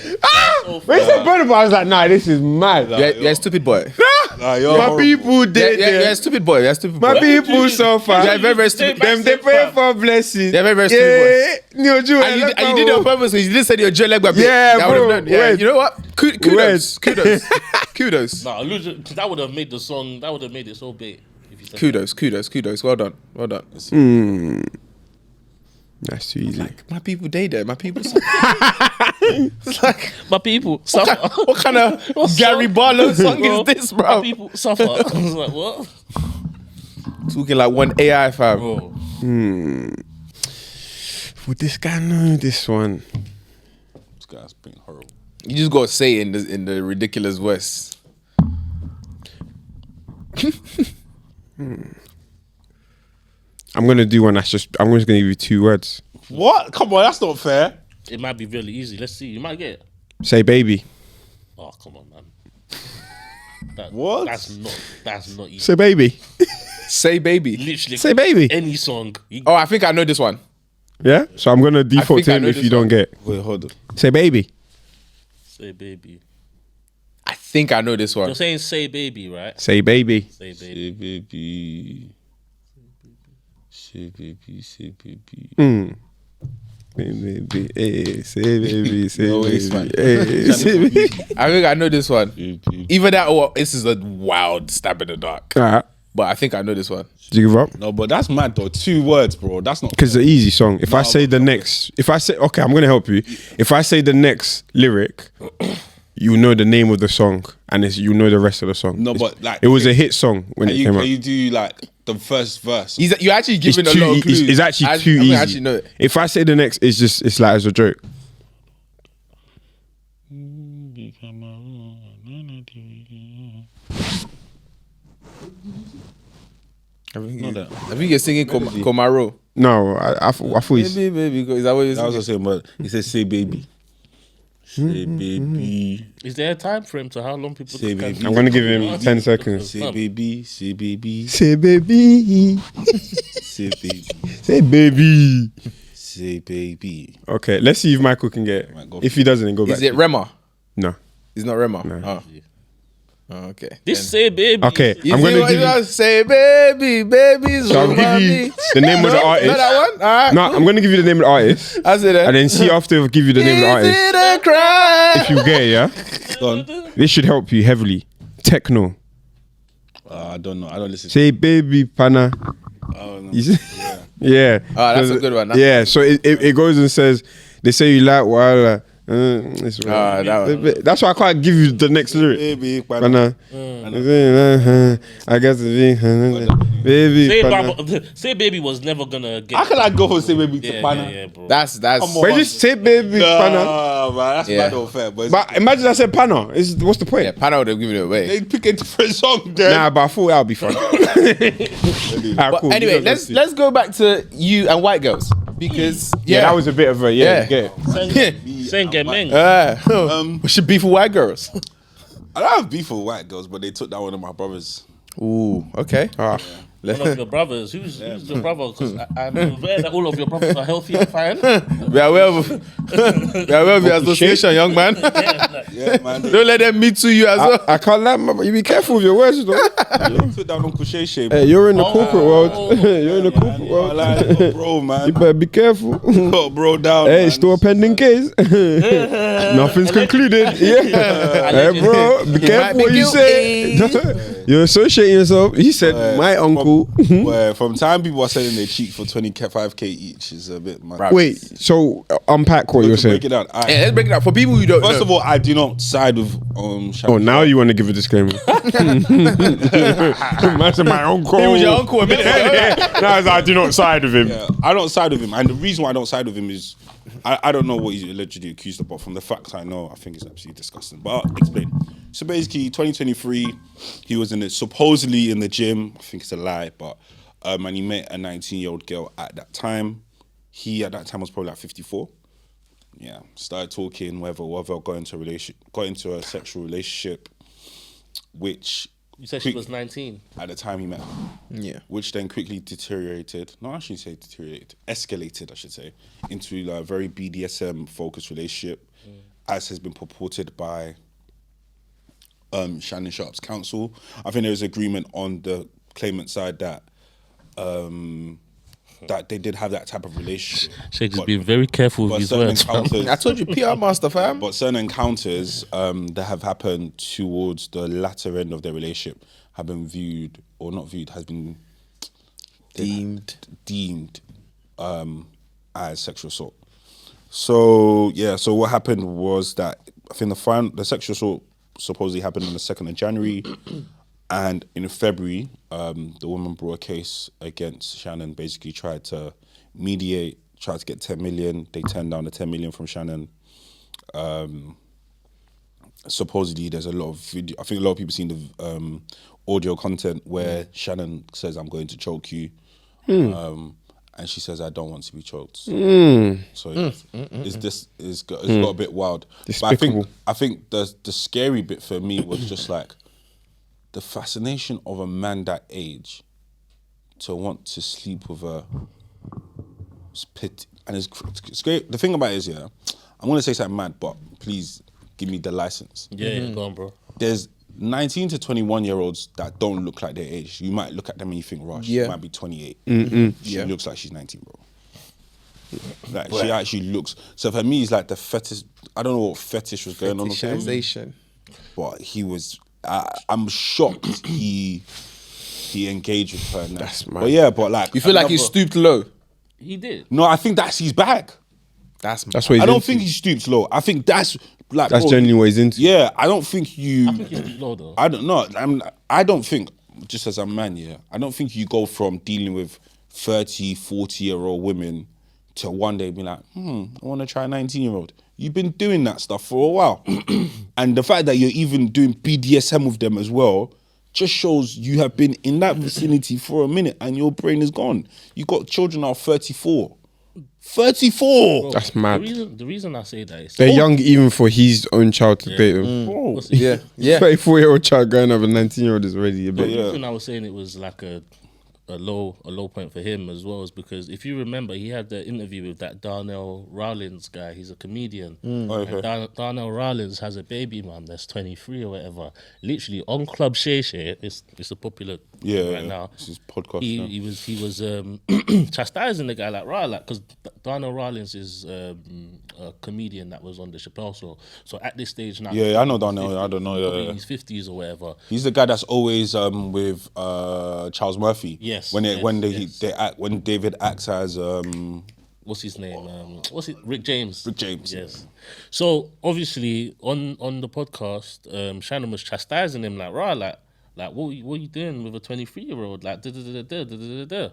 When you said Burna Boy, I was like, nah, this is mad. You're a stupid boy. Nah, you're My horrible. people did You're a stupid boy. You're a stupid My boy. people suffer. They're very, very stupid. Them they pray for blessings. They're very, very stupid boys. Neo Jew, And you did it on purpose. So you didn't say your Joe leg back. Yeah, That would've bro. done- yeah, Wait. you know what? Kudos. Kudos. Nah, because that would have made the song. That would have made it so big. If you said Kudos. Well done. That's too easy. My people, they there. My people. It's like, my people suffer. what kind of Gary Barlow song is this, My bro? people suffer. I was like, what? Talking like one AI fam. Bro. Would this guy know this one? This guy's being horrible. You just gotta say it in the ridiculous voice. I'm gonna do one that's just. I'm just gonna give you 2 words. What? Come on, that's not fair. It might be really easy. Let's see. You might get it. Say baby. Oh, come on, man. What? That's not easy. Say baby. Say baby. Literally. Say baby. Any song. Oh, I think I know this one. Yeah. So I'm gonna default think to I him know if this you don't one. get. Wait, hold on. Say baby. Say baby. I think I know this one. You're saying say baby, right? Say baby. Say baby. Say baby. Say baby. Say baby. Baby, hey, say baby, say No waste, baby, man. hey, say baby. I think I know this one. Baby. Either that or this is a wild stab in the dark. Alright, But I think I know this one. do you give up? No, but that's mad though. 2 words, bro. That's not. Because it's an easy song. If I say the next, okay, I'm gonna help you. If I say the next lyric, you know the name of the song, and you know the rest of the song. No, but like it was a hit song when it came can out. you do like the first verse? You're actually It's giving a too, lot of clues. it's actually I too think easy. I actually know it. If I say the next, it's like as a joke. I think you're singing Komaro. No, I thought he's. Baby, is that what you're That was singing? the same, but he said say baby. Say baby. Is there a time frame to how long people Say can baby. I'm gonna give him 10 seconds. Say baby. Say baby. Say baby, Say baby. say baby. Say baby. Okay, let's see if Michael can get it. Right, go If he doesn't, then go back. Is it Rema? No. It's not Rema. Oh, okay. This say baby. Okay, You I'm see gonna what give you you. say, baby. So I'll give you the name of the artist. Not that one. All right. No, I'm gonna give you the name of the artist, I see that. and then see after I give you the name of the artist. Is it a crime? If you get it, yeah, Go on. this should help you heavily. Techno. I don't know. I don't listen. Say baby pana. Oh, no. You see? Yeah. that's a good one. Yeah. So it goes and says they say you like while. That's why I can't give you the next lyric. Baby. Pana. I guess baby. Say, pana. say baby was never gonna get. How can I go for say baby to yeah, Pana? yeah, bro. That's Come on. But you just say baby pana. Nah, man, that's Yeah. bad or fair. But, But imagine I said pana. What's the point? yeah. Pana would have given it away. they pick a different song then. Nah, but I thought that would be fun. Alright, But cool. anyway, You guys let's go back to you and white girls because Yeah, that was a bit of a Yeah. get it. Sing Meng. what's your beef with white girls? I don't have beef with white girls, but they took that one of my brothers. Ooh, okay. One of your brothers. Who's your brother? Because I'm aware that all of your brothers are healthy and fine. We are well with your association, young man. Yeah, man. They Don't let them meet to you as well. I can't lie, man, but you be careful with your words, though. took down Uncle Shay Shay. Hey, you're in the corporate world. You're in the corporate world. Like, bro, man. You better be careful. Got bro down. Hey, man. it's still a pending case. Nothing's concluded. Yeah. Hey, bro, be careful what you say. You're associating yourself. He said, my uncle. Where from time people are selling their cheek for 25k each is a bit mad. Wait, so unpack what you're saying. Break it down. Yeah, let's break it down for people who don't First know. of all, I do not side with Oh, now you want to give a disclaimer. Imagine my uncle. He was your uncle a minute ago. No, I do not side with him. Yeah, I don't side with him, and the reason why I don't side with him is I don't know what he's allegedly accused of, but from the facts I know, I think it's absolutely disgusting. But I'll explain. So basically, 2023, he was supposedly in the gym. I think it's a lie, but and he met a 19-year-old girl at that time. He at that time was probably like 54. Yeah, started talking, whatever, got into a sexual relationship, which You said she was 19. at the time he met her. Yeah. Which then quickly deteriorated. No, I shouldn't say deteriorated. Escalated, I should say, into a very BDSM focused relationship. as has been purported by Shannon Sharpe's counsel. I think there's agreement on the claimant side that that they did have that type of relationship. Shakes has been very careful with his words. I told you, PR master, fam. But certain encounters that have happened towards the latter end of their relationship have been viewed, or not viewed, has been deemed as sexual assault. So what happened was that I think the sexual assault supposedly happened on the 2nd of January, and in February, the woman brought a case against Shannon, basically tried to mediate, tried to get 10 million. They turned down the 10 million from Shannon. Supposedly, there's a lot of video. I think a lot of people seen the audio content where Shannon says, "I'm going to choke you." And she says, "I don't want to be choked." So it's got a bit wild. Despicable. But I think the scary bit for me was just like the fascination of a man that age to want to sleep with a pit. And it's great. The thing about it is, I'm going to say something mad, but please give me the license. Yeah, go on, bro. There's 19 to 21-year-olds that don't look like their age. You might look at them and you think, Rush, she might be 28. She looks like she's 19, bro. Like, she actually looks... So for me, it's like the fetish... I don't know what fetish was going on with him. Fetishization. But he was... I'm shocked he engaged with her. That's mad. But yeah, but like... You feel like he stooped low? He did. No, I think that's his bag. That's what he's I don't into. think he stoops low. I think that's... Like, That's genuinely what he's into. Yeah, I don't think you... I think he's low, though. I don't know. I don't think, just as a man, I don't think you go from dealing with 30, 40-year-old women to one day being like, I want to try a 19-year-old. You've been doing that stuff for a while. And the fact that you're even doing BDSM with them as well just shows you have been in that vicinity for a minute and your brain is gone. You got children now 34. 34! Bro, That's mad. The reason I say that is... They're young even for his own child to date him. Bro. Yeah. 34-year-old child going over a 19-year-old is already a bit. The reason I was saying it was like a low point for him as well is because if you remember, he had the interview with that Darnell Rawlins guy. He's a comedian. And Darnell Rawlins has a baby mum that's 23 or whatever. Literally on Club Shay Shay, it's a popular right now. This is podcast. He was chastising the guy like because Darnell Rawlins is a comedian that was on the Chappelle Show. So at this stage now, Yeah, I know Darnell. I don't know. probably in his 50s or whatever. He's the guy that's always with Charles Murphy. Yes, When yes. when David acts as What's his name? Rick James. Rick James. Yes. So obviously on the podcast, Shannon was chastising him like what are you doing with a 23-year-old? Like da.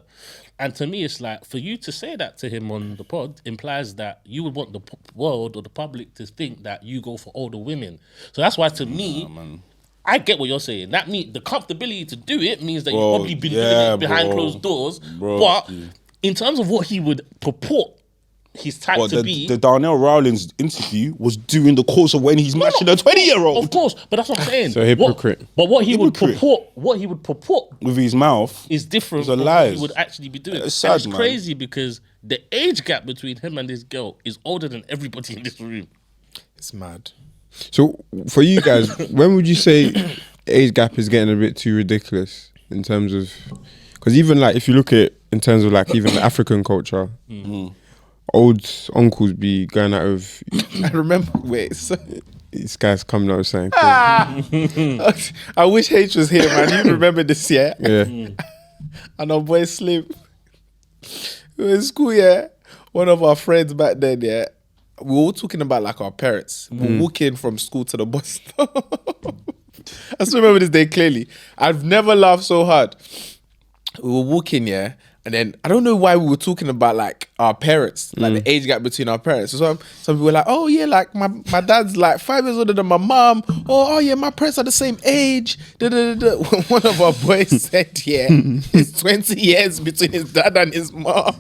And to me, it's like for you to say that to him on the pod implies that you would want the world or the public to think that you go for older women. So that's why to me. I get what you're saying. That means the comfortability to do it means that you've probably been doing it behind closed doors. But in terms of what he would purport his type to be... The Darnell Rawlins interview was during the course of when he's matching a 20-year-old. Of course, but that's what I'm saying. So hypocrite. But what he would purport with his mouth is different from what lies. he would actually be doing. It's sad, it's man. crazy because the age gap between him and this girl is older than everybody in this room. It's mad. So for you guys, when would you say age gap is getting a bit too ridiculous in terms of... Because even like if you look at in terms of like even the African culture, old uncles be going out of... I remember... Wait, so... This guy's coming out with saying... I wish H was here, man. You remember this, yeah? Yeah. And our boy Slim. We were in school, yeah. One of our friends back then, yeah. We were all talking about like our parents. We were walking from school to the bus stop. I still remember this day clearly. I've never laughed so hard. We were walking, yeah. And then I don't know why we were talking about like our parents, like the age gap between our parents. So some people were like, "Oh yeah, like my dad's like 5 years older than my mom." Oh yeah, my parents are the same age. One of our boys said, "Yeah, it's 20 years between his dad and his mom."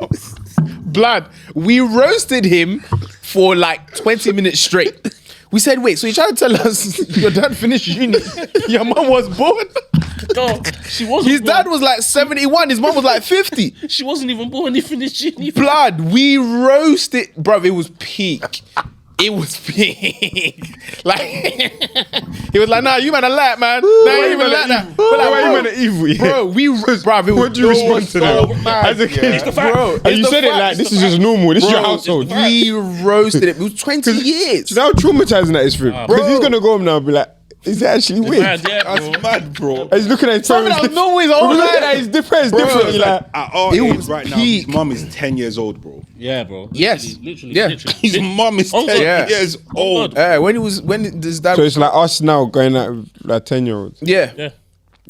Blood. We roasted him for like 20 minutes straight. We said, "Wait, so you're trying to tell us your dad finished uni, your mom was born?" No, she wasn't. His dad was like 71. His mom was like 50. She wasn't even born. He finished uni. Blood, we roasted, bruv. It was peak. It was big. Like he was like, nah, you man a lat, man. Nah, you even like that. But like, Why you man evil? Yeah. bro, What do you respond to that? As a kid, It's the fact. bro. and you said it like this is just normal. This is your household. We roasted it. It was 20 years. Do you know how traumatizing that is for him? Because he's gonna go home now and be like, is it actually weird? Mad, yeah, bro. That's mad, bro. And he's looking at his Something parents. that was normal his whole Looking life. at his different, Bro, different. it's Like, At our It age was right now, peak. his mum is 10 years old, bro. Yeah, bro. Yes. Literally. Yeah. His mum is Oh, 10 God. years old. When this dad so it's like us now going at like 10-year-olds. Yeah.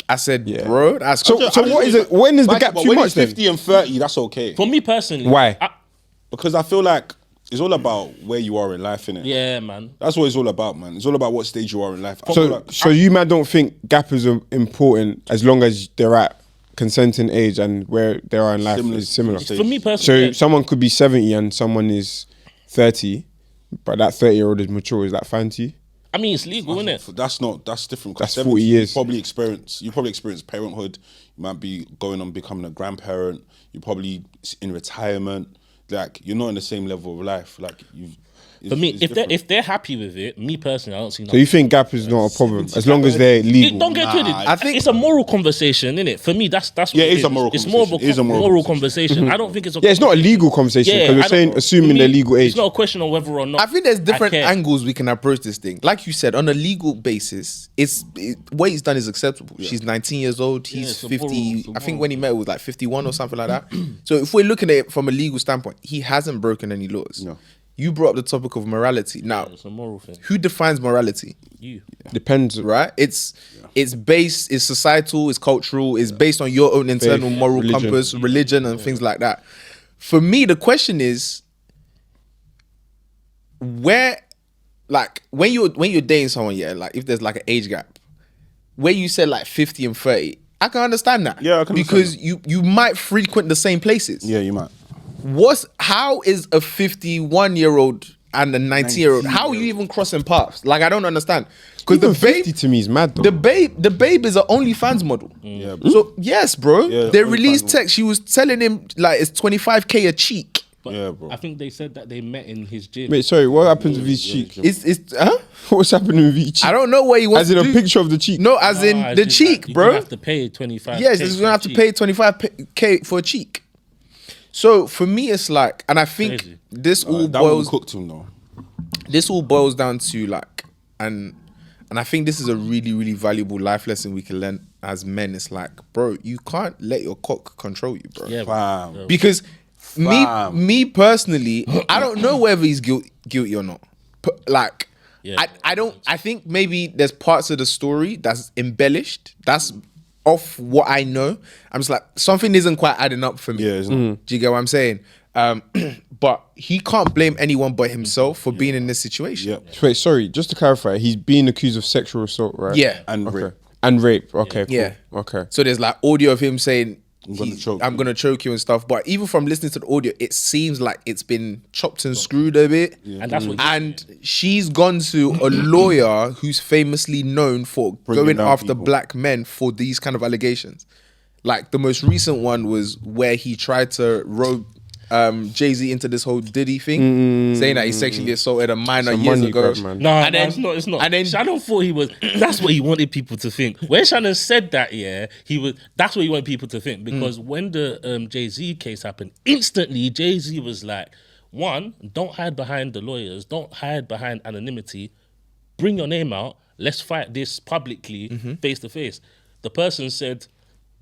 I said, Yeah. bro, that's So what is it? When is the gap But too when much it's then? 50 and 30, that's okay. For me personally. Why? Because I feel like it's all about where you are in life, innit? Yeah, man. That's what it's all about, man. It's all about what stage you are in life. I feel So, like, so you man don't think gap is important as long as they're at consenting age and where they are in life is similar. For me So personally. yeah. someone could be 70 and someone is 30, but that 30-year-old is mature. Is that fine to you? I mean, it's legal, isn't it? that's different. 'cause That's 70, 40 years. You probably experience parenthood. You might be going on becoming a grandparent. You're probably in retirement. Like, you're not in the same level of life. Like, For me, it's different. if they're happy with it, me personally, I don't see So nothing. you think gap is not a problem as long as they're legal? Don't get twisted. I think- it's a moral conversation, isn't it? For me, that's what Yeah, it it's a moral It's more of a, conversation. It is a moral moral conversation. I don't think it's a Yeah, it's not a legal conversation because I we're don't saying know. assuming For me, their legal age. It's not a question of whether or not. I think there's different care. angles we can approach this thing. Like you said, on a legal basis, what he's done is acceptable. She's 19 years old. He's it's a 50. moral- it's a I think moral. when he met, it was like 51 or something like that. So if we're looking at it from a legal standpoint, he hasn't broken any laws. No. You brought up the topic of morality. Now, It's a moral thing. who defines morality? You. Depends. Right? It's based, it's societal, it's cultural, it's based on your own internal Faith, moral religion. compass, religion, and things like that. For me, the question is, where, like, when you're dating someone, yeah, like if there's like an age gap, where you said like 50 and 30, I can understand that. Yeah, I can because understand you might frequent the same places. Yeah, you might. How is a 51-year-old and a 19-year-old? How are you even crossing paths? Like, I don't understand. Because Even the babe, 50 to me is mad though. the babe is an OnlyFans model. Yeah, bro. So yes, bro. Yeah, they OnlyFans released model. text. She was telling him like it's 25K a cheek. But Yeah, bro. I think they said that they met in his gym. Wait, sorry, what happens with his cheek? It's huh? What's happening with each cheek? I don't know what he wants As in to a do. picture of the cheek? No, as in Nah, the it's cheek, like, bro. You have to pay 25. Yes, he's gonna have to pay 25K for a cheek. So for me, it's like, and I think Crazy. this all That woman boils. cooked him, though. This all boils down to like, and I think this is a really, really valuable life lesson we can learn as men. It's like, bro, you can't let your cock control you, bro. Yeah, Fam. Because Fam. me personally, I don't know whether he's guilty or not. Like, Yeah. I don't. I think maybe there's parts of the story that's embellished. That's off what I know. I'm just like, something isn't quite adding up for me. Yeah, it's not. Do you get what I'm saying? But he can't blame anyone but himself for being in this situation. Yep. Wait, sorry, just to clarify, he's being accused of sexual assault, right? Yeah. And Okay. rape. And rape. Okay, cool. Yeah. Okay. So there's like audio of him saying, gonna choke I'm you. gonna choke you and stuff. But even from listening to the audio, it seems like it's been chopped and screwed a bit. And that's what. And she's gone to a lawyer who's famously known for Bringing going down after people. black men for these kind of allegations. Like the most recent one was where he tried to rope Jay-Z into this whole Diddy thing, saying that he sexually assaulted a minor Some years money ago. grab, man. No, And then- it's not. It's not. and then- Shannon thought he was. That's what he wanted people to think. When Shannon said that, yeah, he was. That's what he wanted people to think because when the Jay-Z case happened, instantly Jay-Z was like, "One, don't hide behind the lawyers. Don't hide behind anonymity. Bring your name out. Let's fight this publicly, face to face." The person said,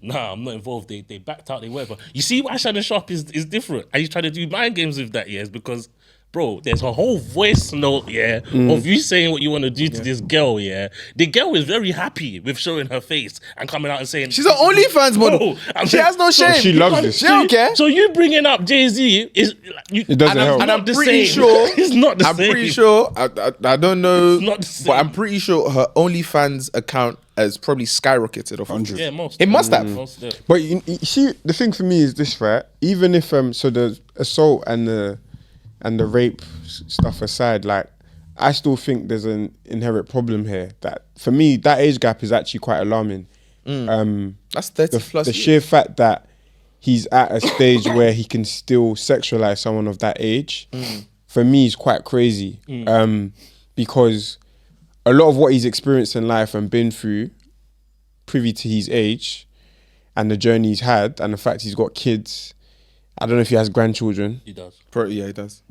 "Nah, I'm not involved." They backed out. They whatever. You see why Shannon Sharpe is different, and he's trying to do mind games with that. Yeah, is because, bro, there's a whole voice note, yeah, of you saying what you want to do to this girl, yeah. The girl is very happy with showing her face and coming out and saying She's an OnlyFans model. I'm She saying- has no shame. she loves this. She don't care. So you bringing up Jay-Z is you, It doesn't And help. I'm not the pretty same. sure. It's not the I'm same. pretty sure. I don't know. It's not the same. But I'm pretty sure her OnlyFans account has probably skyrocketed off. Of Yeah, most. It must have. Most, yeah. But you see, the thing for me is this, right? Even if so the assault and the rape stuff aside, like I still think there's an inherent problem here. That for me, that age gap is actually quite alarming. That's 30 plus. The years. sheer fact that he's at a stage where he can still sexualize someone of that age for me is quite crazy. Because a lot of what he's experienced in life and been through, privy to his age and the journey he's had and the fact he's got kids. I don't know if he has grandchildren. He does. Yeah, he does.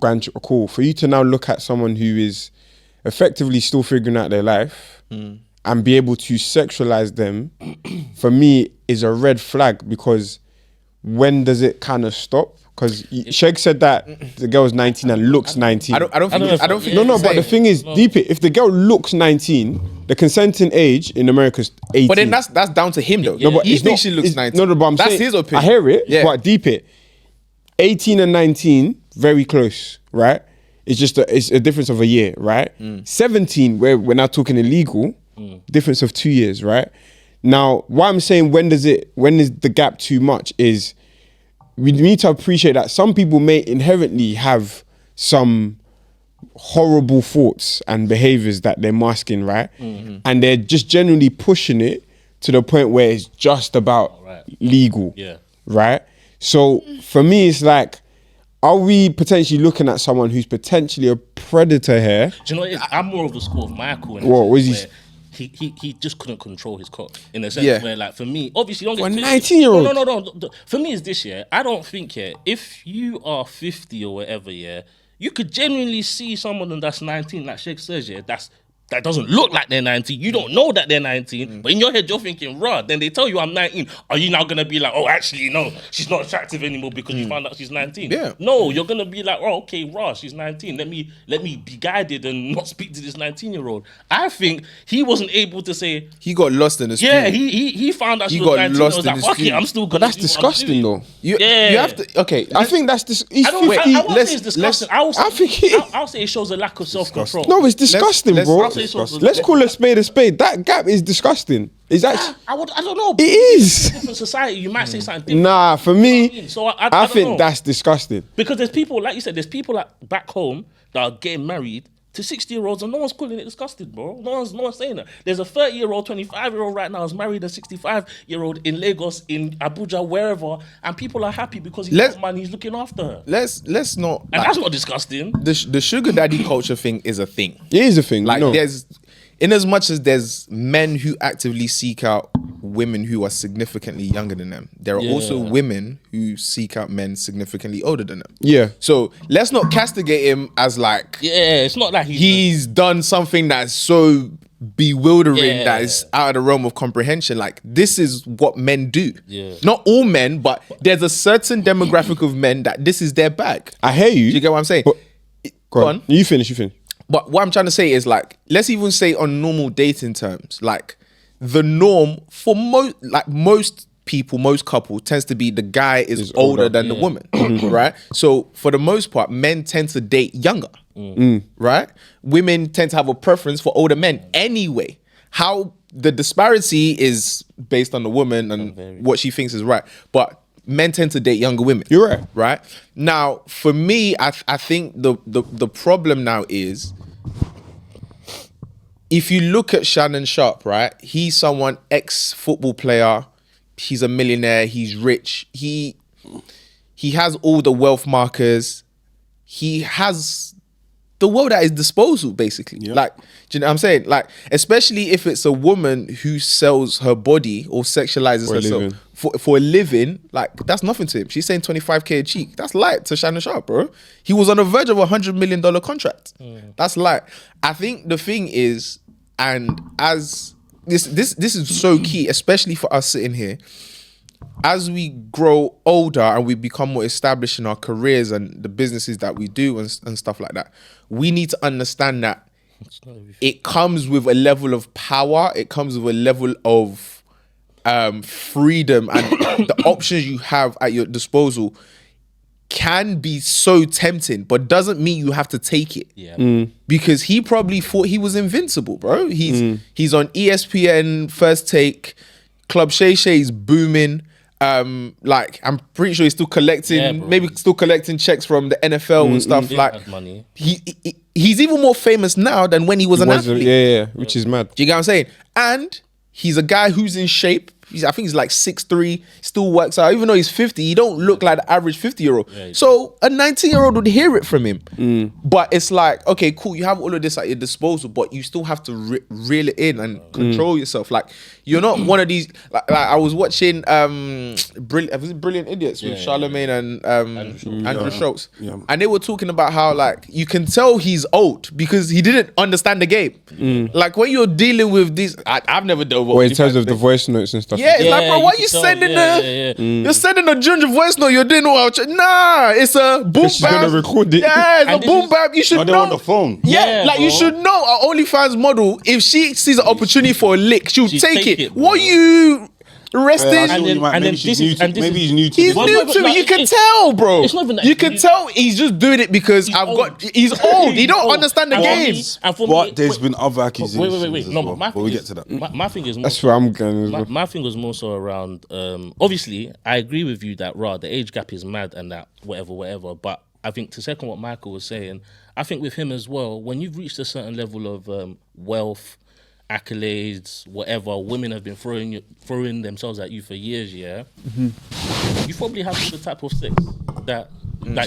Cool. For you to now look at someone who is effectively still figuring out their life and be able to sexualize them, for me, is a red flag, because when does it kind of stop? Because Sheg said that the girl's 19 and looks 19. I don't think. No, but the thing is, deep it. If the girl looks 19, the consenting age in America is 18. But then that's down to him though. No, but he it's thinks not- she looks it's- 19. No, but I'm that's saying, his opinion. I hear it, Yeah. but deep it. 18 and 19, very close, right? It's just it's a difference of a year, right? 17, where we're now talking illegal, difference of 2 years, right? Now, why I'm saying when is the gap too much is we need to appreciate that some people may inherently have some horrible thoughts and behaviors that they're masking, right? And they're just generally pushing it to the point where it's just about legal, right? So for me, it's like, are we potentially looking at someone who's potentially a predator here? Do you know what it is? I'm more of the school of Michael. In What was he? where he just couldn't control his cock in a sense where, like, for me, obviously, don't get For a twisted. 19-year-old? No. For me, it's this, I don't think, if you are 50 or whatever, you could genuinely see someone that's 19, like Sheikh says, that doesn't look like they're 19. You don't know that they're 19, but in your head, you're thinking, rah, then they tell you I'm 19. Are you now going to be like, oh, actually, no, she's not attractive anymore because you found out she's 19? Yeah. No, you're going to be like, oh, okay, rah, she's 19. Let me be guided and not speak to this 19-year-old. I think he wasn't able to say... He got lost in the street. Yeah, he found out she was 19. I was like, fuck it, I'm still going to But that's disgusting, though. You have to. Okay, I think that's he's I 50. won't say it's disgusting. I'll say it shows a lack of self-control. No, it's disgusting, let's- bro. I'll say it shows a- Let's call a spade a spade. That gap is disgusting. It's actually... I don't know. It is. Different society, you might say something different. Nah, for me, So I I don't think know. that's disgusting. Because there's people, like you said, there's people like back home that are getting married to 60-year-olds and no one's calling it disgusting, bro. No one's saying that. There's a 30-year-old, 25-year-old right now is married a 65-year-old in Lagos, in Abuja, wherever, and people are happy because he's got money, he's looking after her. let's not. And that's not disgusting. The sugar daddy culture thing is a thing. It is a thing. Like no. there's, in as much as there's men who actively seek out women who are significantly younger than them, there are also women who seek out men significantly older than them. Yeah. So let's not castigate him as like Yeah, it's not like he's done something that's so bewildering Yeah. that is out of the realm of comprehension. Like, this is what men do. Yeah. Not all men, but there's a certain demographic of men that this is their bag. I hear you. Do you get what I'm saying? But- Go on. You finish. But what I'm trying to say is, like, let's even say on normal dating terms, like, the norm for most people, most couple tends to be the guy is older than the woman, right? So for the most part, men tend to date younger, right? Women tend to have a preference for older men anyway. How the disparity is based on the woman and what she thinks is right, but men tend to date younger women. You're right. Right? Now, for me, I think the problem now is, if you look at Shannon Sharpe, right? He's someone, ex-football player. He's a millionaire. He's rich. He has all the wealth markers. He has the world at his disposal, basically. Like, do you know what I'm saying? Like, especially if it's a woman who sells her body or sexualizes herself for a living, like, that's nothing to him. She's saying 25K a cheek. That's light to Shannon Sharpe, bro. He was on the verge of $100 million contract. That's light. I think the thing is, and as this is so key, especially for us sitting here, as we grow older and we become more established in our careers and the businesses that we do and stuff like that, we need to understand that it comes with a level of power. It comes with a level of freedom, and the options you have at your disposal can be so tempting, but doesn't mean you have to take it. Because he probably thought he was invincible, bro. He's on ESPN First Take. Club Shay Shay's booming. Like, I'm pretty sure he's still collecting checks from the NFL and stuff. Like, money. He's even more famous now than when he was an athlete. Yeah, which is mad. Do you get what I'm saying? And he's a guy who's in shape. I think he's like 6'3", still works out. Even though he's 50, he don't look like the average 50-year-old. Yeah, so a 19-year-old would hear it from him. But it's like, okay, cool, you have all of this at your disposal, but you still have to reel it in and control yourself. Like, you're not one of these. Like I was watching Brilliant Idiots with Charlemagne and Andrew Schultz, and they were talking about how like you can tell he's old because he didn't understand the game. Like when you're dealing with these, I've never dealt with. Or in terms of the voice notes and stuff. Yeah, it's like, bro, why are you sending you're sending a ginger voice note? You're doing all. Nah, it's a boom She's bap. gonna record it. Yeah, it's a boom bap. You should They're know on the phone. Yeah, like bro. you should know. Our OnlyFans model, if she sees an opportunity for a lick, she'll take it. bro. What you resting? Maybe he's new to He's this. new to it. You can tell, bro. You can tell he's just doing it because he's old. He don't understand the games. But there's been other accusations. Wait. as No, well. but But we get to that. My thing is more That's where I'm going as well. my thing was more so around. Obviously, I agree with you that the age gap is mad and that whatever. But I think to second what Michael was saying, I think with him as well, when you've reached a certain level of wealth, accolades, whatever, women have been throwing themselves at you for years. Yeah, you probably have the type of sex that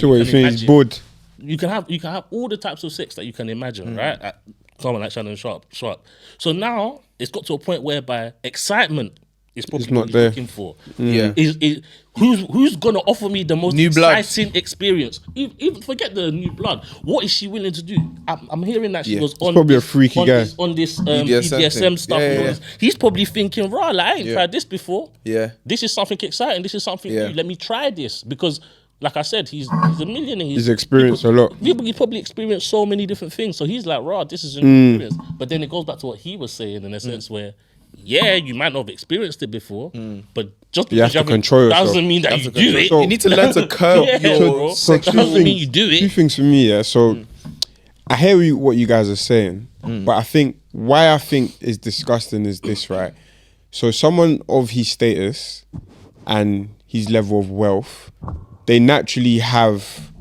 So what you think? He's bored. You can have all the types of sex that you can imagine, right? Someone like Shannon Sharpe. So now it's got to a point whereby excitement is probably not what he's there. looking for. Yeah. Who's gonna offer me the most New blood. exciting experience? Even forget the new blood. What is she willing to do? I'm hearing that she was on probably a freaky guy. on this BDSM BDSM stuff. Yeah, and all yeah. this. He's probably thinking, right, like, I ain't Yeah. tried this before. Yeah. This is something exciting. This is something Yeah. new. Let me try this because. Like I said, he's a millionaire. He's experienced a lot. He probably experienced so many different things. So he's like, this is an experience. But then it goes back to what he was saying in a sense where, you might not have experienced it before, but just because You have to haven't control yourself. doesn't mean that you do it. So- You need to learn to curb your bro. So That doesn't mean you do two it. things for me, yeah. So I hear what you guys are saying, but I think why I think is disgusting is this, right? So someone of his status and his level of wealth, they naturally have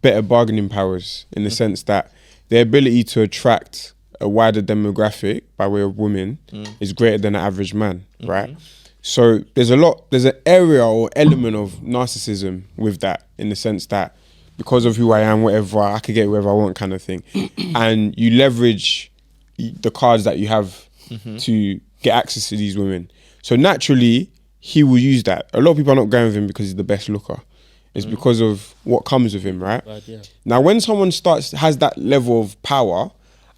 better bargaining powers in the sense that their ability to attract a wider demographic by way of women is greater than an average man, right? So there's an area or element of narcissism with that in the sense that because of who I am, whatever, I could get whoever I want kind of thing. And you leverage the cards that you have to get access to these women. So naturally, he will use that. A lot of people are not going with him because he's the best looker. It's because of what comes with him, right? Right, yeah. Now, when someone has that level of power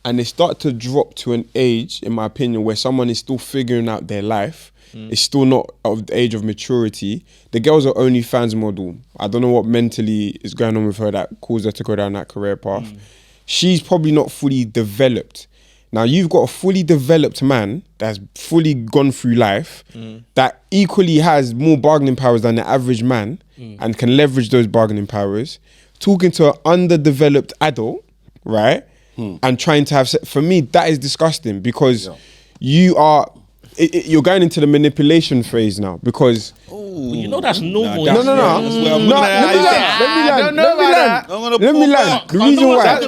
and they start to drop to an age, in my opinion, where someone is still figuring out their life, it's still not of the age of maturity. The girl's an OnlyFans model. I don't know what mentally is going on with her that caused her to go down that career path. She's probably not fully developed. Now, you've got a fully developed man that's fully gone through life that equally has more bargaining powers than the average man and can leverage those bargaining powers, talking to an underdeveloped adult, right? And trying to have for me, that is disgusting because you're going into the manipulation phase now because... You know that's normal. No. Let me land. The reason why.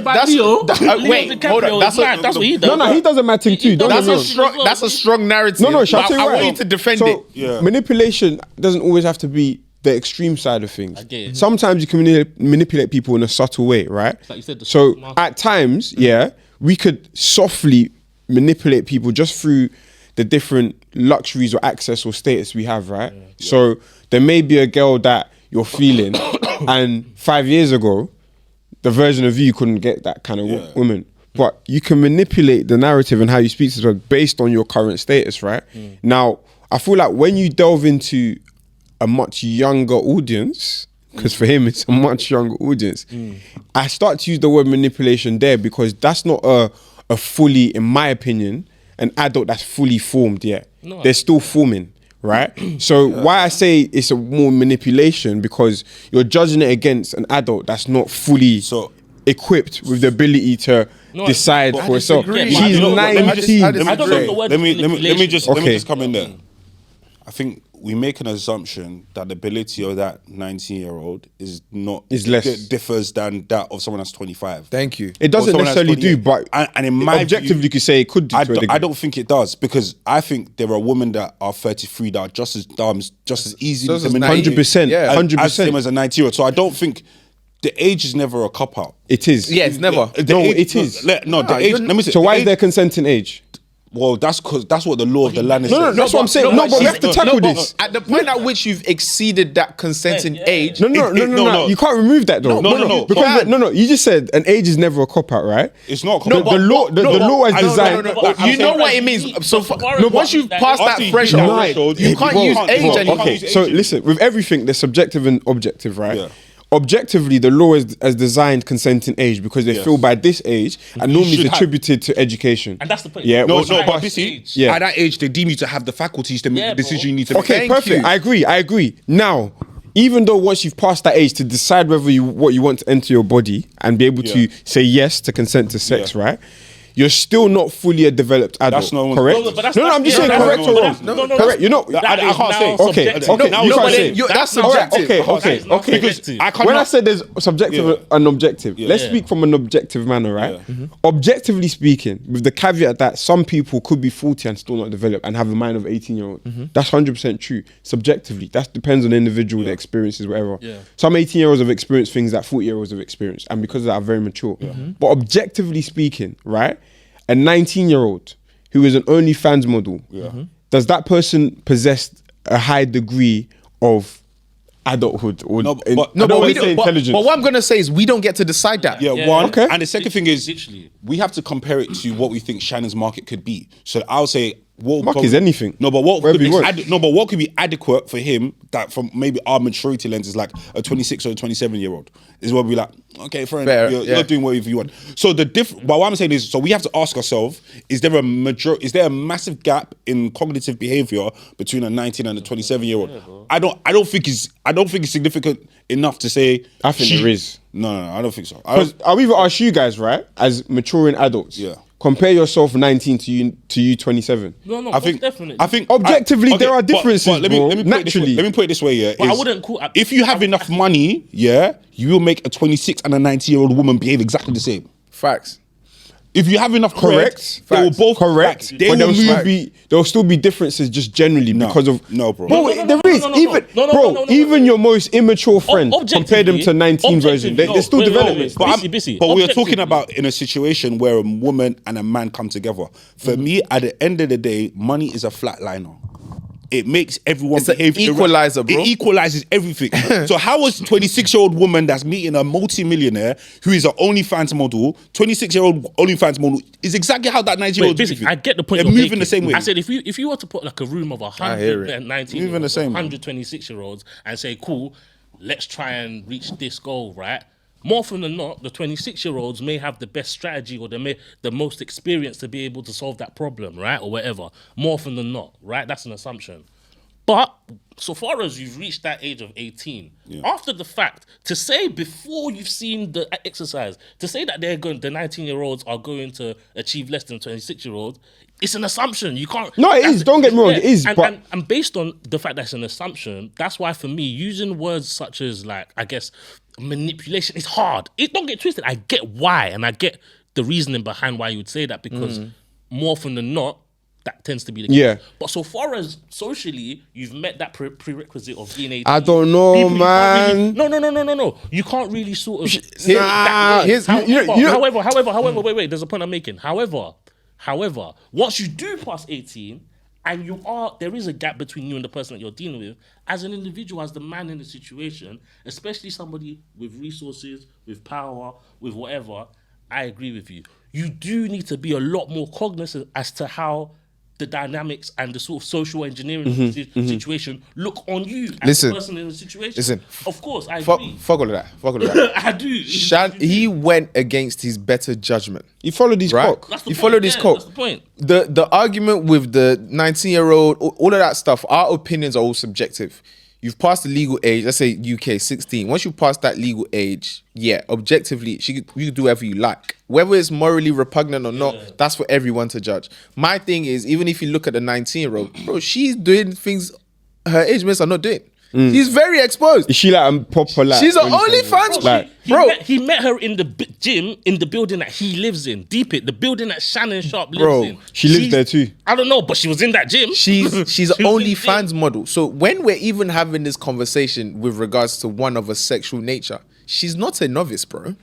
Wait, hold on. That's what he does. No, he does a mad thing too. Don't get me wrong. That's a strong narrative. No, shall I tell you I why? want you to defend so, it. Yeah. Manipulation doesn't always have to be the extreme side of things. I get it. Sometimes you can manipulate people in a subtle way, right? Like you said, the So stock market. at times, we could softly manipulate people just through the different luxuries or access or status we have, right? So there may be a girl that you're feeling and 5 years ago, the version of you couldn't get that kind of woman. But you can manipulate the narrative and how you speak to her based on your current status, right? Now, I feel like when you delve into a much younger audience, because for him it's a much younger audience, I start to use the word manipulation there because that's not a fully, in my opinion, an adult that's fully formed yet. No. They're still forming, right? So why I say it's a more manipulation because you're judging it against an adult that's not fully equipped with the ability to decide for herself. disagree. She's Let me 19. I don't know the word Let me just Okay. come in there. I think we make an assumption that the ability of that 19-year-old is less differs than that of someone that's 25. Thank you. It doesn't Or someone that's necessarily do, 28. but and in my objectively, view, you could say it could do. I don't think it does, because I think there are women that are 33 that are just as dumb, just as easy Just to as manipulate 100%, Yeah. as 100%. same as a 90-year-old. So I don't think the age is never a cop out. It is. Yeah, it's never. The No, age- it is. The age. Let me say. So the why age- is there consenting age? Well, that's what the law of the land is. No, that's what I'm saying. No, but we have to tackle this. At the point at which you've exceeded that consenting age, No. You can't remove that though. No. Because no. You just said an age is never a cop out, right? It's not a The cop out. law, the law is designed. You know what it means. So once you've passed that After you threshold, hit that you can't threshold, use bro, age anymore. Okay, so listen, with everything, there's subjective and objective, right? Yeah. Objectively, the law has designed consenting age because they feel by this age, and normally should it's have- attributed to education. And that's the point. Yeah, No, what's- but Right. you see, Age. Yeah. at that age, they deem you to have the faculties to make Yeah, the decision bro. you need to make. Okay, Thank perfect. you. I agree. Now, even though once you've passed that age to decide whether what you want to enter your body and be able to Yeah. say yes to consent to sex, Yeah. right? You're still not fully a developed adult. That's no one's correct? business. but that's- no, I'm just saying that's- correct no, or but wrong. that's- no, Correct. You're not. That I is can't now say. Okay, subjective. okay. No, you but can't say. then that's That's subjective. Okay. Because I can't. When I said there's subjective Yeah. and objective, let's Yeah. speak from an objective manner, right? Yeah. Objectively speaking, with the caveat that some people could be 40 and still not developed and have a mind of 18-year-old. That's 100% true. Subjectively, that depends on the individual, the experiences, whatever. Yeah. Some 18-year-olds have experienced things that 40-year-olds have experienced, and because of that, are very mature. But objectively speaking, right, a 19-year-old who is an OnlyFans model, does that person possess a high degree of adulthood or No, but- I no, don't but wanna we say don't. intelligence? But what I'm gonna say is we don't get to decide that. Yeah, Yeah. one. Okay. And the second thing is, Literally. we have to compare it to what we think Shannon's market could be. So I'll say, what Market is anything. No, but what Wherever could you be want. no, but what could be adequate for him that from maybe our maturity lens is like a 26 or a 27-year-old is what we like. Okay, fair Fair, enough. yeah. You're doing whatever you want. So but what I'm saying is, so we have to ask ourselves: is there a massive gap in cognitive behavior between a 19 and a 27-year-old? I don't think it's significant enough to say. I think there is. No, I don't think so. Because I'll even ask you guys, right, as maturing adults, Yeah. compare yourself 19 to you 27. No, I think definitely. Objectively, there are differences, let bro, me put it this way. naturally. Let me put it this way, yeah. But I is wouldn't call- if you have enough money, yeah, you will make a 26 and a 90-year-old woman behave exactly the same. Facts. If you have enough Correct. they will Facts. both Correct. like, they But will there'll move. still be differences just generally because of no, bro. Bro, No, no, there no, is no, no, even no, no, bro, no, no, no, even no. your most immature friend, compare them to 19 version. There's still developments. But, Busy. but we're Objectively. talking about in a situation where a woman and a man come together. For me, at the end of the day, money is a flatliner. It makes everyone It's an behave. equalizer, bro. It equalizes everything. So how is 26-year-old woman that's meeting a multi-millionaire who is an OnlyFans model, 26-year-old OnlyFans model, is exactly how that 90-year-old Basically, I get the point. They're you're moving making. the same way. I said if you were to put like a room of hear it. 119 Moving the same way. 126-year-olds and say, cool, let's try and reach this goal, right? More often than not, the 26-year-olds may have the best strategy or the most experience to be able to solve that problem, right? Or whatever. More often than not, right? That's an assumption. But so far as you've reached that age of 18, after the fact, to say before you've seen the exercise, to say that the 19-year-olds are going to achieve less than 26-year-olds, it's an assumption. You can't. No, it is. Don't get me wrong, it is, but- and based on the fact that it's an assumption, that's why for me, using words such as like, I guess, manipulation is hard. Don't get twisted. I get why, and I get the reasoning behind why you would say that, because more often than not, that tends to be the case. Yeah. But so far as socially, you've met that prerequisite of being 18. I don't know, People, you can't man. really, no. You can't really sort of. here's- However, wait. There's a point I'm making. However, once you do pass 18, and there is a gap between you and the person that you're dealing with, as an individual, as the man in the situation, especially somebody with resources, with power, with whatever, I agree with you. You do need to be a lot more cognizant as to how the dynamics and the sort of social engineering of the situation look on you as Listen, the person in the situation. listen. Of course, I Fuck, agree. fuck all of that. Fuck all of that. I do. He went against his better judgment. He followed his Right. cock. That's the He point, followed his yeah, code. That's the point. The argument with the 19-year-old, all of that stuff, our opinions are all subjective. You've passed the legal age, let's say UK 16. Once you pass that legal age, yeah, objectively, you can do whatever you like. Whether it's morally repugnant or not, that's for everyone to judge. My thing is, even if you look at the 19-year-old, bro, she's doing things her age mates are not doing. She's very exposed. Is she like a proper like? She's an OnlyFans, like, He met her in the gym in the building that he lives in. Deep it, the building that Shannon Sharpe lives in. She lives there too. I don't know, but she was in that gym. She's an She was in the OnlyFans gym. model. So when we're even having this conversation with regards to one of a sexual nature, she's not a novice, bro.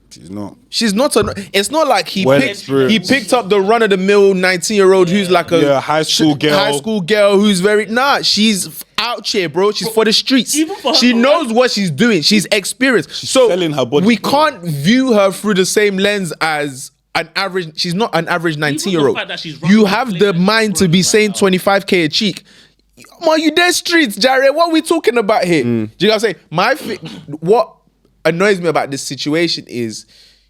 She's not. She's not a. It's not like he Well picked experienced. up the run of the mill 19-year-old who's like a high school girl. High school girl who's very she's out here, bro. She's for the streets. Even for her, She bro, knows what she's doing. She's experienced. So selling her body. we can't view her through the same lens as an average. She's not an average 19-year-old. fact that she's running You the have place the that mind she's to be running saying right now. 25K a cheek. Man, you dead streets, Jared. What are we talking about here? Do you know what I'm saying? What annoys me about this situation is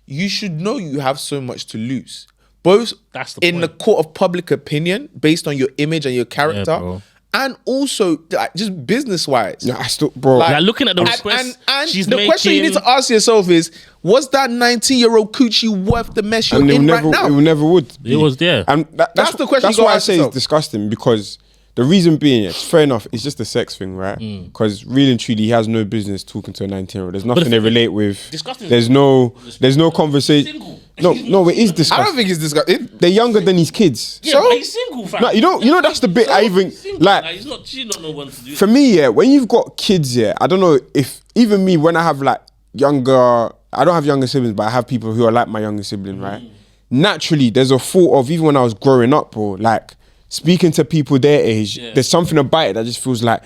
you should know you have so much to lose. Both That's the in the point. court of public opinion, based on your image and your character, bro. and also like, just business-wise. Yeah, I still, bro. Like, looking at the And, request, and she's the question you need making- to ask yourself is, was that 19-year-old coochie worth the mess you're and in right now? it never would. It was there. And That's the question That's you why gotta I ask say yourself. it's disgusting, because the reason being, it's fair enough, it's just a sex thing, right? Because really and truly, he has no business talking to a 19-year-old. There's nothing the they thing- relate with. Disgusting. There's no conversation. Single. No, it is disgusting. I don't think it's disgusting. They're younger than his kids. Yeah, So- but he's single, fam. No, you know that's the bit I even Single, like. he's not. She don't know what to do. For me, yeah, when you've got kids, yeah, I don't know if even me, when I have like younger, I don't have younger siblings, but I have people who are like my younger sibling, right? Naturally, there's a thought of, even when I was growing up, bro, like speaking to people their age, there's something about it that just feels like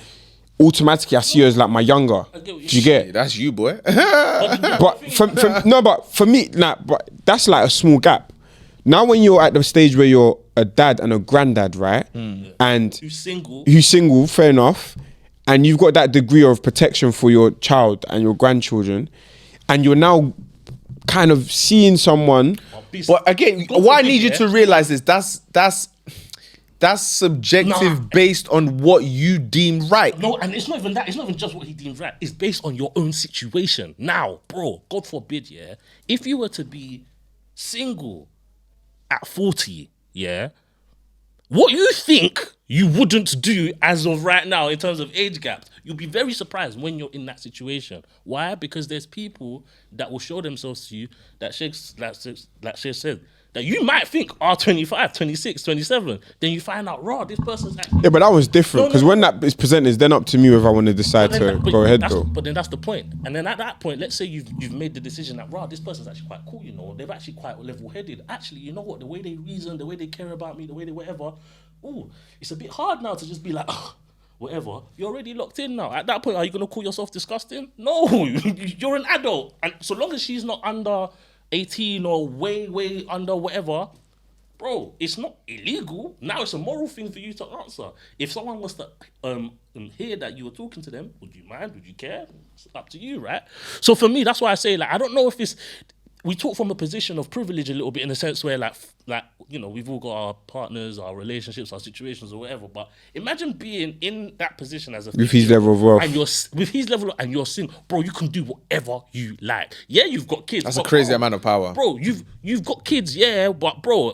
automatically I see you as like my younger. Do you get? That's you, boy. But for me, nah, but that's like a small gap. Now when you're at the stage where you're a dad and a granddad, right? And Who's single? who's single, fair enough, and you've got that degree of protection for your child and your grandchildren, and you're now kind of seeing someone. But again, God what I forbid, need you yeah. to realize is that's subjective Nah. based on what you deem right. No, and it's not even that. It's not even just what he deems right. It's based on your own situation. Now, bro, God forbid, yeah, if you were to be single at 40, yeah, what you think you wouldn't do as of right now in terms of age gaps, you'll be very surprised when you're in that situation. Why? Because there's people that will show themselves to you that Sheikh said, that you might think are 25, 26, 27. Then you find out, raw, this person's actually... Yeah, but that was different, because when that is presented, it's then up to me if I want to decide But to then that- go ahead that's- though. But then that's the point. And then at that point, let's say you've made the decision that, this person's actually quite cool, you know. They're actually quite level-headed. Actually, you know what? The way they reason, the way they care about me, the way they whatever. Ooh, it's a bit hard now to just be like, whatever. You're already locked in now. At that point, are you going to call yourself disgusting? No, you're an adult. And so long as she's not under 18 or way under whatever, bro, it's not illegal. Now it's a moral thing for you to answer. If someone was to hear that you were talking to them, would you mind? Would you care? It's up to you, right? So for me, that's why I say, like, I don't know if it's... We talk from a position of privilege a little bit, in the sense where, like you know, we've all got our partners, our relationships, our situations, or whatever. But imagine being in that position as a With his level of wealth. and with his level, and you're single, bro. You can do whatever you like. Yeah, you've got kids. That's a but, crazy bro, amount of power. bro. You've got kids, yeah, but bro,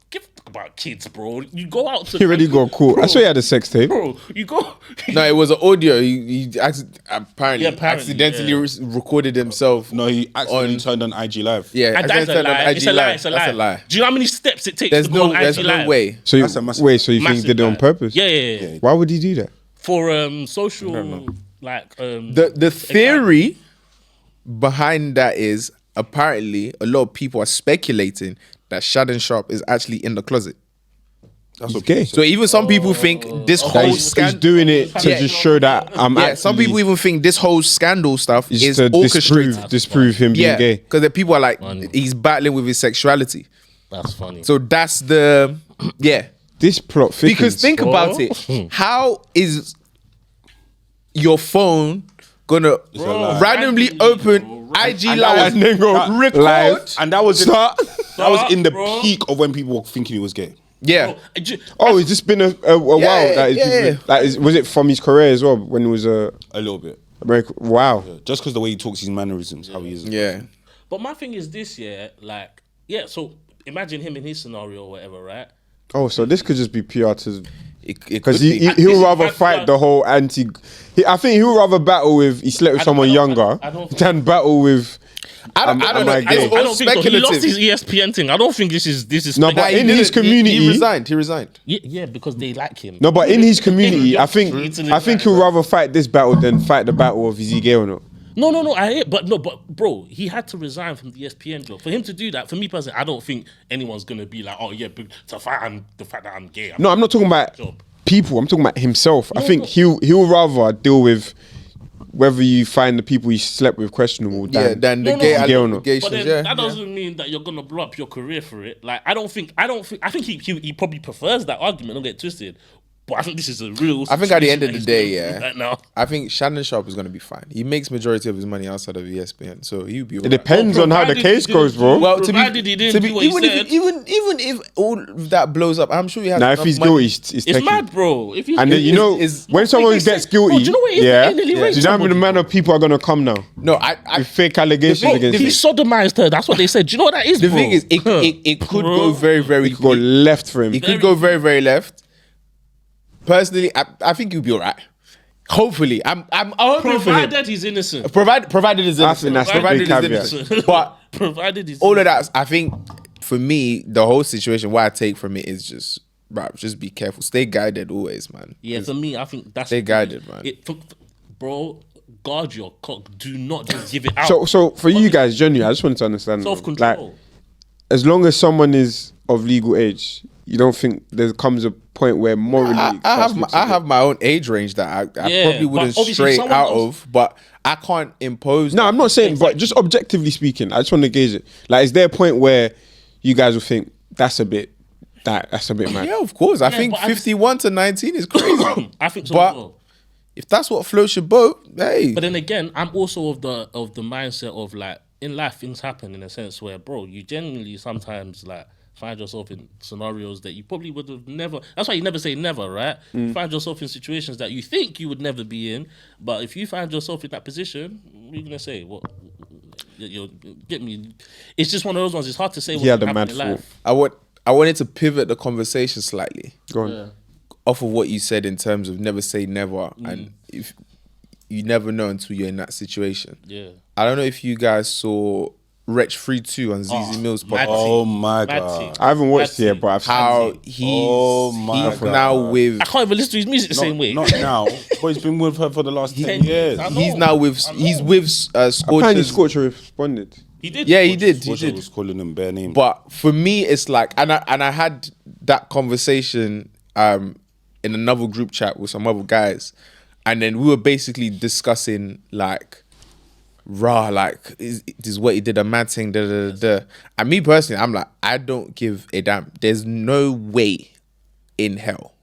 give a fuck about kids, bro. You go out to... He already got caught. I saw he had a sex tape. Bro, you go... No, it was an audio. He apparently Yeah, apparently, accidentally yeah. recorded himself. No, he accidentally turned on IG Live. Yeah, And that's a accidentally turned on lie. IG It's a lie. Live. It's a That's lie. a lie. Do you know how many steps it takes There's to go no, on there's IG no Live? way. So you, That's a massive- wait, so you think he Massive did it on lie. purpose? Yeah. Why would he do that? For social, like... The theory behind that is apparently a lot of people are speculating that Shannon Sharpe is actually in the closet. That's He's gay. So even some people think this That whole he's scandal. doing it to Yeah. just show that I'm Yeah, actually... some people even think this whole scandal stuff is is to orchestrated. disprove him being Yeah, gay. because the people are like, Funny. he's battling with his sexuality. That's funny. So that's the This plot thickens. Because think about it. How is your phone gonna randomly open IG And that Live was- and then go record? live. And that was Start. that was in the Bro. peak of when people were thinking he was gay. Yeah. Oh, it's just been a while. That yeah. was it from his career as well when he was A little bit. America? Wow. Just because the way he talks, his mannerisms, how he is. Yeah. But my thing is this, so imagine him in his scenario or whatever, right? Oh, so this could just be PR to Because he'll rather fight the whole anti. I think he'll rather battle with he slept with someone younger than battle with. I don't know. I It's all I don't think so. He speculative. lost his ESPN thing. I don't think this is. No, but in his community, he resigned. Yeah, because they like him. No, but in his community, I think Literally he'll rather fight this battle than fight the battle of is he gay or not. No, I hear, but bro, he had to resign from the ESPN job. For him to do that, for me personally, I don't think anyone's gonna be like, oh yeah, to fight the fact that I'm gay. No, I'm not talking about people. I'm talking about himself. I think he'll rather deal with whether you find the people you slept with questionable than the gay allegations. But then Yeah, that doesn't mean that you're gonna blow up your career for it. Like I think he probably prefers that argument. Don't get twisted. But I think this is a real. I think at the end of the day, right now, I think Shannon Sharpe is going to be fine. He makes majority of his money outside of ESPN, so he'll be. It depends on how the case goes, bro. Well, provided he didn't do what he said. even if all of that blows up, I'm sure he has. Now, if he's guilty, it's It's mad, bro. If he's and then, you know, when someone gets guilty, do you know what it is? yeah, He nearly do raped you know how many somebody, amount of people are gonna come now No, I with fake allegations against He him? sodomized her. That's what they said. Do you know what that is, the bro? thing is, it could go very, very. He could go left for him. It could go very, very left. Personally, I think you'll be alright. Hopefully, I'm hoping for him. Provided he's innocent. Provided he's I think innocent. that's the Provided big he's caveat. innocent. But Provided he's all of that, I think, for me, the whole situation, what I take from it is just, bruv, just be careful. Stay guided always, man. Yeah, for me, I think that's Stay guided, man. Bro, guard your cock. Do not just give it out. So for you guys, genuinely, I just wanted to understand. Self-control. Like, as long as someone is of legal age, you don't think there comes a point where morally I have my own age range that I probably wouldn't but obviously stray someone out else- of, but I can't impose. No, that. I'm not saying, but just objectively speaking, I just want to gauge it. Like, is there a point where you guys will think that's a bit mad? Yeah, of course. I think but I just- 51 to 19 is crazy. I think so. But as well. if that's what floats your boat, hey. But then again, I'm also of the mindset of like in life things happen in a sense where, bro, you genuinely sometimes like find yourself in scenarios that you probably would have never. That's why you never say never, right? You find yourself in situations that you think you would never be in, but if you find yourself in that position, what are you gonna say? What? You get me? It's just one of those ones. It's hard to say what Yeah, can the happen mad in thought. life. I wanted to pivot the conversation slightly Go on. Yeah. off of what you said in terms of never say never, and if you never know until you're in that situation. Yeah. I don't know if you guys saw Wretch 3-2 on ZZ Mills mad podcast. Oh my Mad god. team. I haven't watched That's it yet, but I've How seen he's, Oh my he's God. now with I can't even listen to his music the same way. Not now, but he's been with her for the last 10 10 years. I know. he's now with he's with Apparently, Scorchers. Scorcher responded. He did. Yeah, he did. He Scorcher did. was calling him bare names. But for me, it's like, and I had that conversation in another group chat with some other guys, and then we were basically discussing like, like is what he did a mad thing, da da da da. And me personally, I'm like, I don't give a damn. There's no way in hell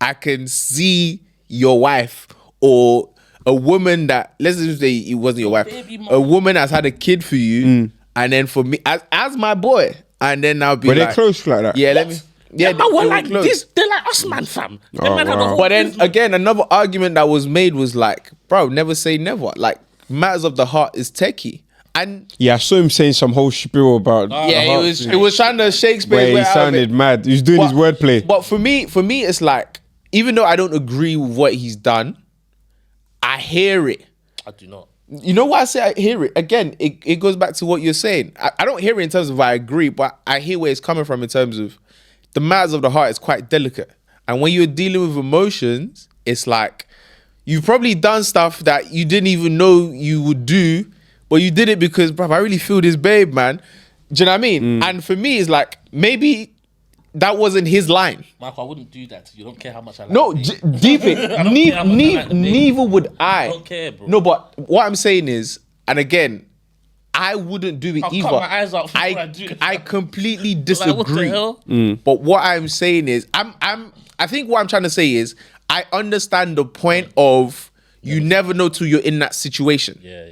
I can see your wife or a woman that, let's just say it wasn't your wife, baby mama. a woman that's had a kid for you, and then for me as my boy, and then I'll be But like, they're close like that. yeah, let me. Yeah, I they were were like close. this. They're like us, man, fam. Them Oh, man had a wow. whole But then movement. again, another argument that was made was like, bro, never say never. Like, matters of the heart is techie. And Yeah, I saw him saying some whole spiel about. yeah, it was trying to Shakespeare where he way out of sounded it. mad. He was doing his wordplay. But for me, it's like, even though I don't agree with what he's done, I hear it. I do not. You know why I say I hear it? Again, it goes back to what you're saying. I don't hear it in terms of I agree, but I hear where it's coming from in terms of the matters of the heart is quite delicate. And when you're dealing with emotions, it's like you've probably done stuff that you didn't even know you would do, but you did it because, bruv, I really feel this babe, man. Do you know what I mean? And for me, it's like, maybe that wasn't his line. Michael, I wouldn't do that to you. Don't care how much I like No, the babe. deep it. I don't care how much I like the babe. Neither would I. I don't care, bro. No, but what I'm saying is, and again, I wouldn't do it I'll cut either. my eyes out before I do it. I completely Like, disagree. what the hell? But what I'm saying is, I think what I'm trying to say is, I understand the point of you never know till you're in that situation. Yeah.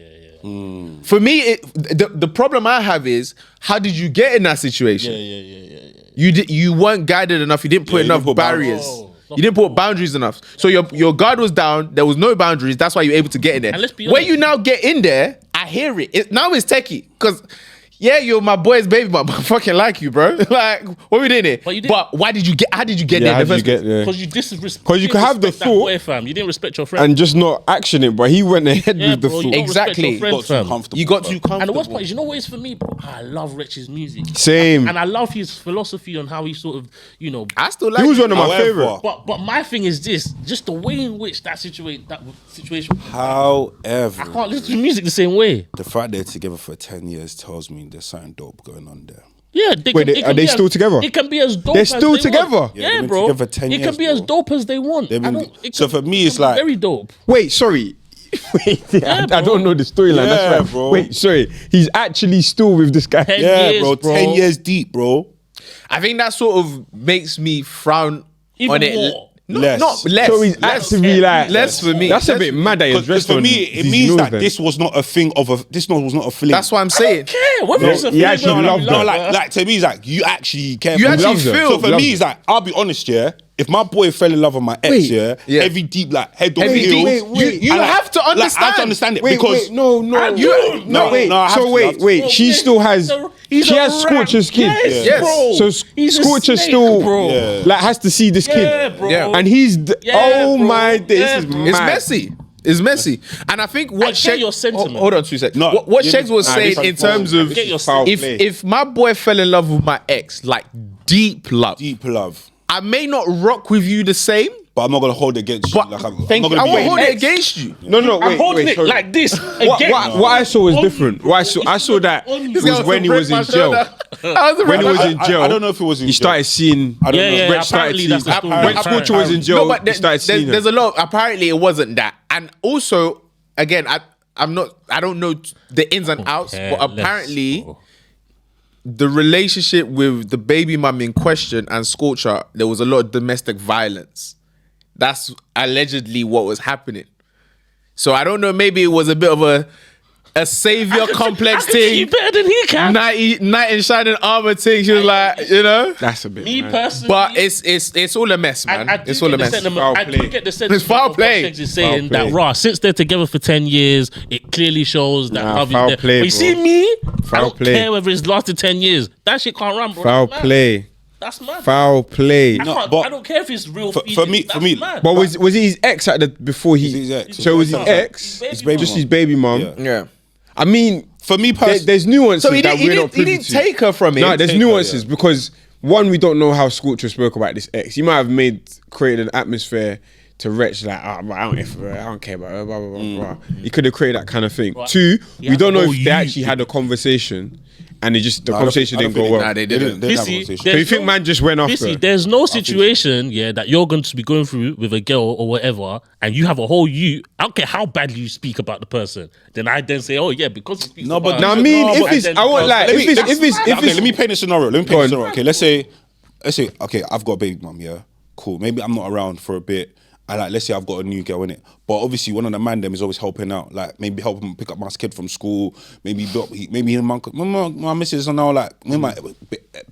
For me, the problem I have is, how did you get in that situation? Yeah. You weren't guided enough. You didn't put you enough didn't put barriers. boundaries. You didn't put boundaries enough. So your guard was down. There was no boundaries. That's why you're able to get in there. And let's be When honest. you now get in there, I hear it. Now it's techie because yeah, you're my boy's baby, but I fucking like you, bro. Like, what we doing here? But you didn't- But why did you get? How did you get there? How in the did you first get there? Because you disrespect. 'Cause you could have the that thought- boy, fam. You didn't respect your friend. And just not action it, but he went ahead Yeah, with the bro, you thought. don't respect Exactly. your friend, Got too fam. comfortable. You got bro. too comfortable. And the worst part is, you know what it is for me, bro? I love Rich's music. Same. And I love his philosophy on how he sort of, you know. I still like. He was one of my However, favorite. But my thing is this: just the way in which that situation. However, I can't listen to music the same way. the fact they're together for 10 years tells me there's something dope going on there. Yeah, Wait, are they still together? It can be as dope. They're as still they together? Want. Yeah, Yeah, they've been bro. together for 10 it years, can be as bro. dope as they want. They've been- It so can- for me, it it's can be like- very dope. Wait, sorry. Wait, I bro. don't know the storyline. Yeah, That's right. bro. Wait, sorry. He's actually still with this guy. 10 Yeah, years, bro, bro. 10 years deep, bro. I think that sort of makes me frown Even on it. more. Less. Not less. So he's actively like less for me. That's a bit mad that he's Because dressed for on me, it these means news that then. this was not a thing of a. This was not a fling. That's what I'm saying. Yeah, whether No, it's a he feeling actually or not, loved we No, her. love her. like to me, it's like you actually care. You for me. actually loves her. feel. So for Loves me, her. it's like I'll be honest, yeah. If my boy fell in love with my ex, Wait, yeah, yeah. heavy deep, like head over Heavy heels. deep. You and have to Like, I have understand. to understand it Wait, because wait, no. You- no, wait. no, I have So to, I wait, have to. wait. Bro, She yeah, still has. he's She a has rat. Scorcher's kid. Yes, Yes. bro. So He's a Scorcher snake, still bro. Yeah. like has to see this kid. Yeah, bro. Yeah. And he's Yeah, oh bro. my days. Yeah, This is bro. mad. It's messy. It's messy. And I think what I get your sentiment. Hold on 2 seconds. No, what yeah, Shegs was nah, saying this in is terms foul. of Get your Foul if play. if my boy fell in love with my ex, like deep love, deep love. I may not rock with you the same, But I'm not gonna hold it against you. but Like, I'm thank not you. gonna I be won't your hold it ex. against you. No, I'm wait, holding wait, it sorry. like this. What, Again. what I saw was On different. What I saw that On you. was when he was in jail. When he was in jail, I don't know if it was in he jail. started seeing. I don't Yeah, know. yeah, Reg started apparently seeing. that's the story. When Scorcher was in jail, No, but he started seeing. there's a lot. Apparently, it wasn't that. And also, again, I'm not. I don't know the ins and outs, care but less, apparently, bro. the relationship with the baby mum in question and Scorcher, there was a lot of domestic violence. That's allegedly what was happening. So I don't know. Maybe it was a bit of a savior complex I can see thing. better than he can. Knight in shining armor thing. She was like, you know. That's a bit. Me mad. personally, But it's all a mess, man. I do It's all get a the mess. sentiment. Foul I play. do get the sentiment. It's foul of play. What Shegs is saying Foul play. that raw. Since they're together for 10 years, it clearly shows that Nah, love foul is there. play, But you bro. see me, I Foul don't play. care whether it's lasted 10 years. That shit can't run, bro. Foul That's mad. play. That's mad. Foul play. I, No, can't, but I don't care if it's real. for feelings. me- That's for me- mad. But was it his ex at the before he? His ex. So it was his His ex, baby just mum. his baby mum. Yeah. Yeah. I mean, For me personally, there's nuances So he that didn't, we're not privy he didn't to. take her from him. No, there's take her, nuances yeah. because one, we don't know how Scorcher spoke about this ex. He might have created an atmosphere to wretch like, I don't care about her, blah blah blah. blah. He could have created that kind of thing. But Two, he we had don't the know whole if they you- actually had a conversation and the I don't conversation think- didn't go well. Nah, they They didn't. didn't have a Missy, conversation. So you think man just went after Missy, her? there's no situation, yeah, that you're going to be going through with a girl or whatever, and you have a whole you. I don't care how badly you speak about the person. Then I then say, oh yeah, because he speaks No, about but her. Now, I mean, No, if but it's, then I won't lie, Let me- if it's, let me paint a scenario. Let me Go paint a on. scenario. Okay, let's say, okay, I've got a baby mum. Yeah, cool. Maybe I'm not around for a bit. And like, let's say I've got a new girl in it, but obviously one of the man them is always helping out. Like maybe help him pick up my kid from school. Maybe my missus are now like my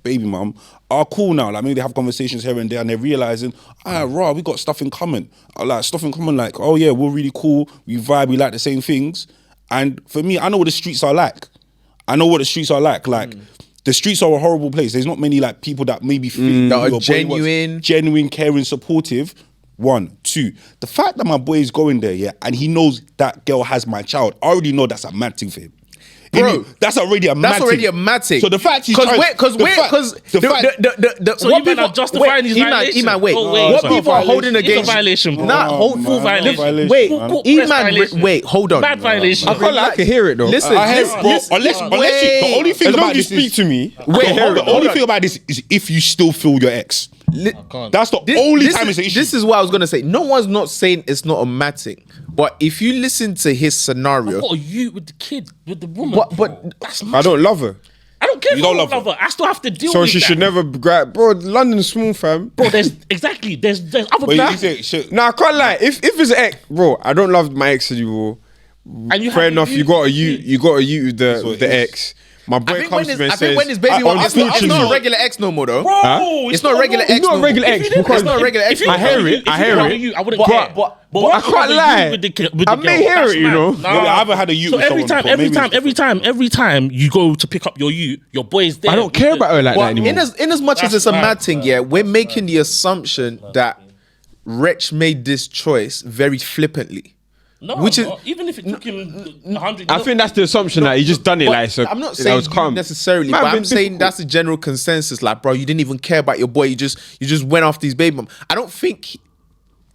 baby mum are cool now. Like maybe they have conversations here and there, and they're realizing, raw, we got stuff in common. Like stuff in common. Like oh yeah, we're really cool. We vibe. We like the same things. And for me, I know what the streets are like. Like the streets are a horrible place. There's not many like people that maybe think That are your boy was genuine. genuine, caring, supportive. 1, 2. The fact that my boy is going there, yeah, and he knows that girl has my child, I already know that's a mad thing for him. Bro, that's already a mad thing. So the fact he's trying, because the fact- So you men are justifying his violation. wait. Oh, wait. What Sorry. people are holding It's a against violation, bro. Nah, hold full violation. Wait, Full E-man, press violation. wait, hold on. Bad violation. I can't lie, I can hear it though. Listen, I hear, bro. listen, Unless you, the wait. only thing As long about as you this speak is, to me, Wait, the hold only on. thing about this is if you still feel your ex. can't. That's the only time it's an issue. This is what I was gonna say. No one's not saying it's not a mad thing, but if you listen to his scenario, What are you with the kid, with the woman? But bro? That's I mad. don't love her. I don't care if You I don't don't love love her. I still have to deal So with she that. should never grab. Bro, London's small, fam. Bro, there's other But people. you say, shit, Nah, I can't lie. If it's ex, bro, I don't love my ex anymore. And you Fair have enough. You got a you with what the it is. ex. my boy comes to me and I says, think when his baby mom, it's not a unfortunately- regular ex no more though. Bro, It's not a regular ex. It's not a no regular more. ex It's because not a regular ex. I hear it. I hear it. I wouldn't care. But I can't lie. I may hear it, you know. Yeah, I haven't had a youth So with every someone before. Maybe every time you go to pick up your boy's there. I don't care about her like that anymore. In as much as That's it's a mad, mad thing, bro. yeah, we're making the assumption that Wretch made this choice very flippantly. No, Which is- even if it took him 100. I think that's the assumption that he just done it But like so. I'm not that saying was calm. necessarily, Man, but I'm been saying difficult. that's the general consensus. Like, bro, you didn't even care about your boy. You just went after his baby mom. I don't think.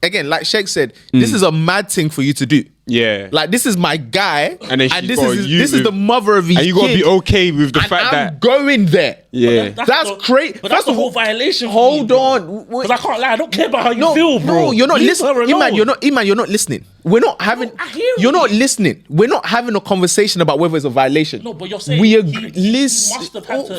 Again, like Sheikh said, this is a mad thing for you to do. Yeah. Like, this is my guy, And then she's this got is you this is with- the mother of his And you gotta kid, be okay with the and fact I'm that going there. yeah. That's crazy. But that's First the of whole all, violation. hold on. Because I can't lie. I don't care about how you No, feel, bro. no, you're not Leave listening. her Iman, alone. you're not listening. We're not having. I hear you're you. not listening. We're not having a conversation about whether it's a violation. No, but you're saying we he listen. must have had to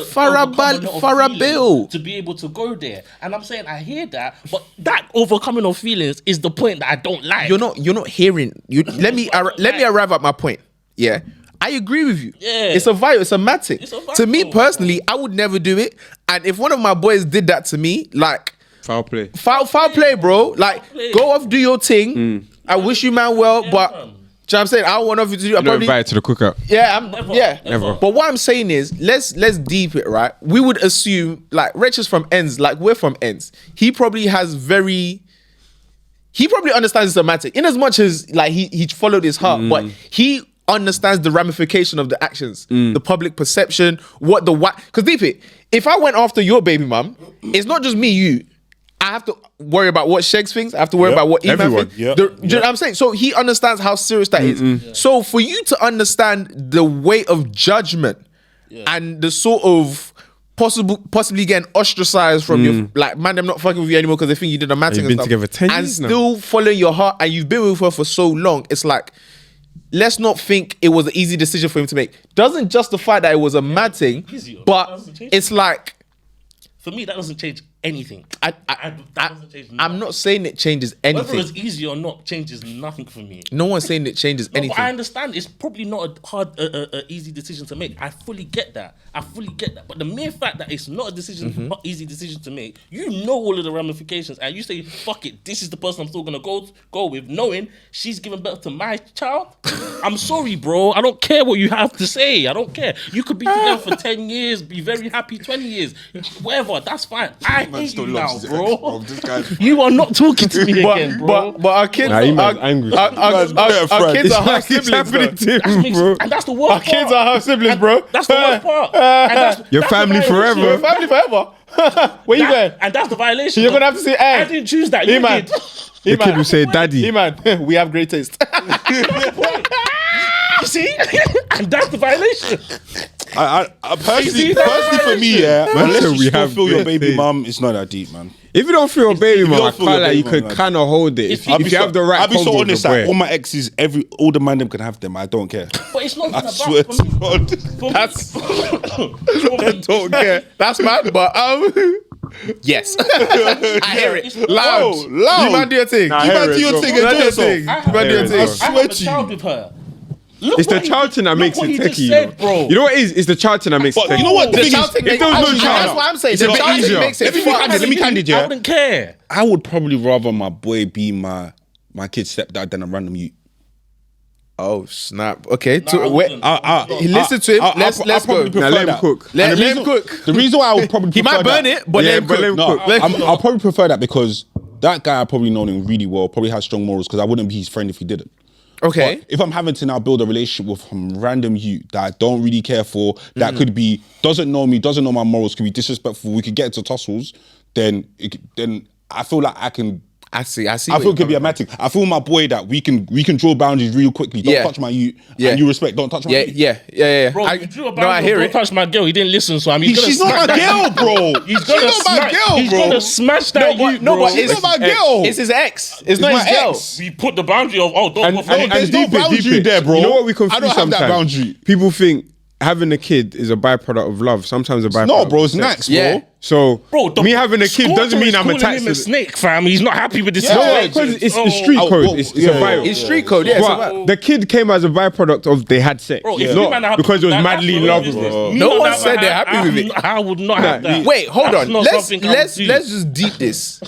Farabil. to be able to go there. And I'm saying I hear that, but that overcoming of feelings is the point that I don't like. You're not hearing. Let me arrive at my point. Yeah. I agree with you. Yeah. It's a mad thing. It's a vibe, To me bro. personally, I would never do it. And if one of my boys did that to me, like foul play. foul play, bro. Like play. go off, do your thing. I wish you man well, but man. do you know what I'm saying? I don't want nothing to do. I You're not probably invited to the cookout. Yeah, Never. Never. But what I'm saying is, let's deep it, right? We would assume, like, Rich is from ends, like we're from ends. He probably understands the semantic, in as much as like he followed his heart, but he understands the ramification of the actions, the public perception, because deep it, if I went after your baby mum, it's not just me, you. I have to worry about what Shegs thinks. I have to worry about what Iman everyone. thinks. Yep. Do you know what I'm saying? So he understands how serious that is. So for you to understand the weight of judgment and the sort of possibly getting ostracized from your, like, man, I'm not fucking with you anymore because they think you did a mad thing you've and been stuff, together 10 and years now. still following your heart, and you've been with her for so long. It's like, let's not think it was an easy decision for him to make. Doesn't justify that it was a mad thing, easy, but doesn't change it's like, For me, that doesn't change anything. that doesn't change I'm nothing. not saying it changes Whether anything. it's easy or not changes nothing for me. No one's saying it changes No, but I anything. understand it's probably not a hard, easy decision to make. I fully get that. But the mere fact that it's not a decision, not easy decision to make, you know all of the ramifications, and you say, "Fuck it, this is the person I'm still gonna go with," knowing she's giving birth to my child. I'm sorry, bro. I don't care what you have to say. I don't care. You could be together for 10 years, be very happy 20 years, whatever. That's fine. I hate you now, bro. You are not talking to me again, bro. But our kids, Nah, Iman's angry. our kids are half siblings, bro. And that's the worst Our kids part. are half siblings, bro. That's the worst part. And that's Your the family violation. forever. You're family forever. Where you going? And that's the violation. You're gonna have to say, hey, I didn't choose that. You Iman. did. The kid will say, "Daddy." Man, we have great taste. You see? And that's the violation. I personally, see, that's personally for me, yeah, Man unless said you we still have feel your great baby taste. mum, it's not that deep, man. If you don't feel a baby mom, I don't feel can't your like you baby could mum, man. kind of hold it. If you have the right I'll be so combo honest, with the like, all boy. my exes, all the man them can have them. I don't care. But it's not even I about swear for to me. God. For That's me. don't care. That's mad, but yes, I hear It's it not- loud. Oh, loud. You man do your thing. Nah, I You hear man it, do your bro. thing. You Enjoy man do your yourself. thing. You man do your I thing. hear it, I swear have a to child you. with her. It's the children that makes it tricky, you know. bro. You know what it is? It's the children that makes it But tricky. you know what? The The thing child is, thing if makes there was no that's child, what I'm saying. it's The a bit child thing easier. makes Let it me be fun. candid, let me candid, I yeah. wouldn't care. I would probably rather my boy be my kid's stepdad than a random youth. Oh snap! Okay, Nah, I wouldn't. listen to him. Let's go. probably prefer Now let him that. cook. Let And the him reason- cook. The reason why I would probably He prefer might burn that- it, but Yeah, let him but cook. let him No, cook. I'll probably prefer that because that guy I probably known him really well, probably has strong morals because I wouldn't be his friend if he didn't. Okay. But if I'm having to now build a relationship with some random youth that I don't really care for, that could be, doesn't know me, doesn't know my morals, could be disrespectful, we could get into tussles, then I feel like I can. I see. I feel it could be a matic. I feel my boy that we can draw boundaries real quickly. Don't Yeah. touch my youth. Yeah. And you respect, don't touch my youth. Yeah. Bro, I, you drew a no, I boundary. hear Don't it. touch my girl. He didn't listen, so I mean, She's not my girl, bro. He's She's gonna not my smash. girl, He's bro. gonna smash that. No, youth, but bro. it's not my girl. It's his ex. It's not my his girl. ex. We put the boundary of don't go for there's no deep it, boundary deep it. there, bro. You know what we confuse I don't have that sometimes? boundary. People think having a kid is a byproduct of love. Sometimes a byproduct. No, bro, of it's sex. nice, bro. Yeah. So me having a kid doesn't mean I'm calling attached him to a snake, fam. He's not happy with the No, situation. because it's Oh. street code. whoa, It's yeah, a bio. It's street code, yeah. But the kid came as a byproduct of they had sex. Bro, if you man Not have- because it was that- madly that's in love. your business. Bro. Me No not one have said a- they're happy with it. I would not have that. Wait, hold That's on. not Let's something I would do. just deep this.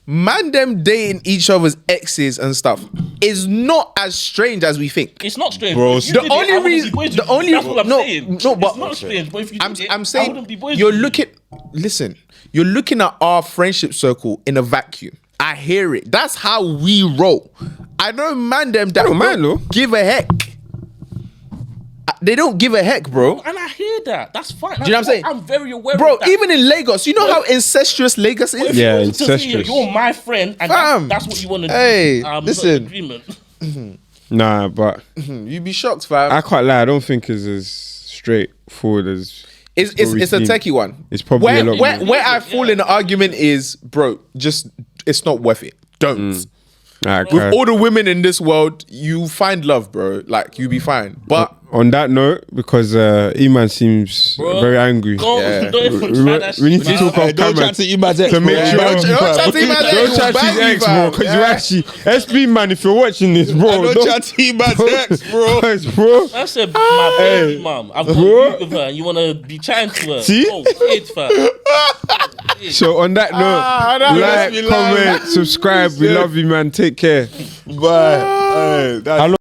Man, them dating each other's exes and stuff is not as strange as we think. It's not strange. Bro, If you the did it, only I wouldn't be reason- boys the with you. only- That's what I'm no, saying. no, but- it's not strange. But if you did it, I'm I saying wouldn't be boys you're with you. looking. Listen, you're looking at our friendship circle in a vacuum. I hear it. That's how we roll. I know man them that don't mind, though. give a heck. They don't give a heck, bro. And I hear that. That's fine. Do you know what I'm saying? I'm very aware Bro, of that. even in Lagos, you know how incestuous Lagos If is? you Yeah, want to say incestuous. You're my friend, and Fam. that's what you want to do. Hey, I'm listen. not in agreement. Nah, but You'd be shocked, fam. I can't lie. I don't think it's as straightforward as It's a seems. techie one. It's probably where, a lot where, more. where I fall in the argument is, bro, just it's not worth it. Don't. Alright, With okay. all the women in this world, you find love, bro. Like you be fine. But On that note, because E-Man seems Bro, very angry. Don't, Yeah. don't even try that We need shit, to man. talk off Don't camera chat to Iman's ex, to make bro. sure. Don't chat to Iman's ex, Don't he'll chat to bang his you, ex, bro. fam. Because you Yeah. actually SB man, if you're watching this, bro, Don't chat to Iman's ex, bro. Guys, bro. I said, my baby mum. I've got Bro. a with her, and you want to be chatting to her. See? Oh, kid, fam. So on that note, that like, makes me comment, subscribe. We love you, man. Take care. Bye. Hey, that's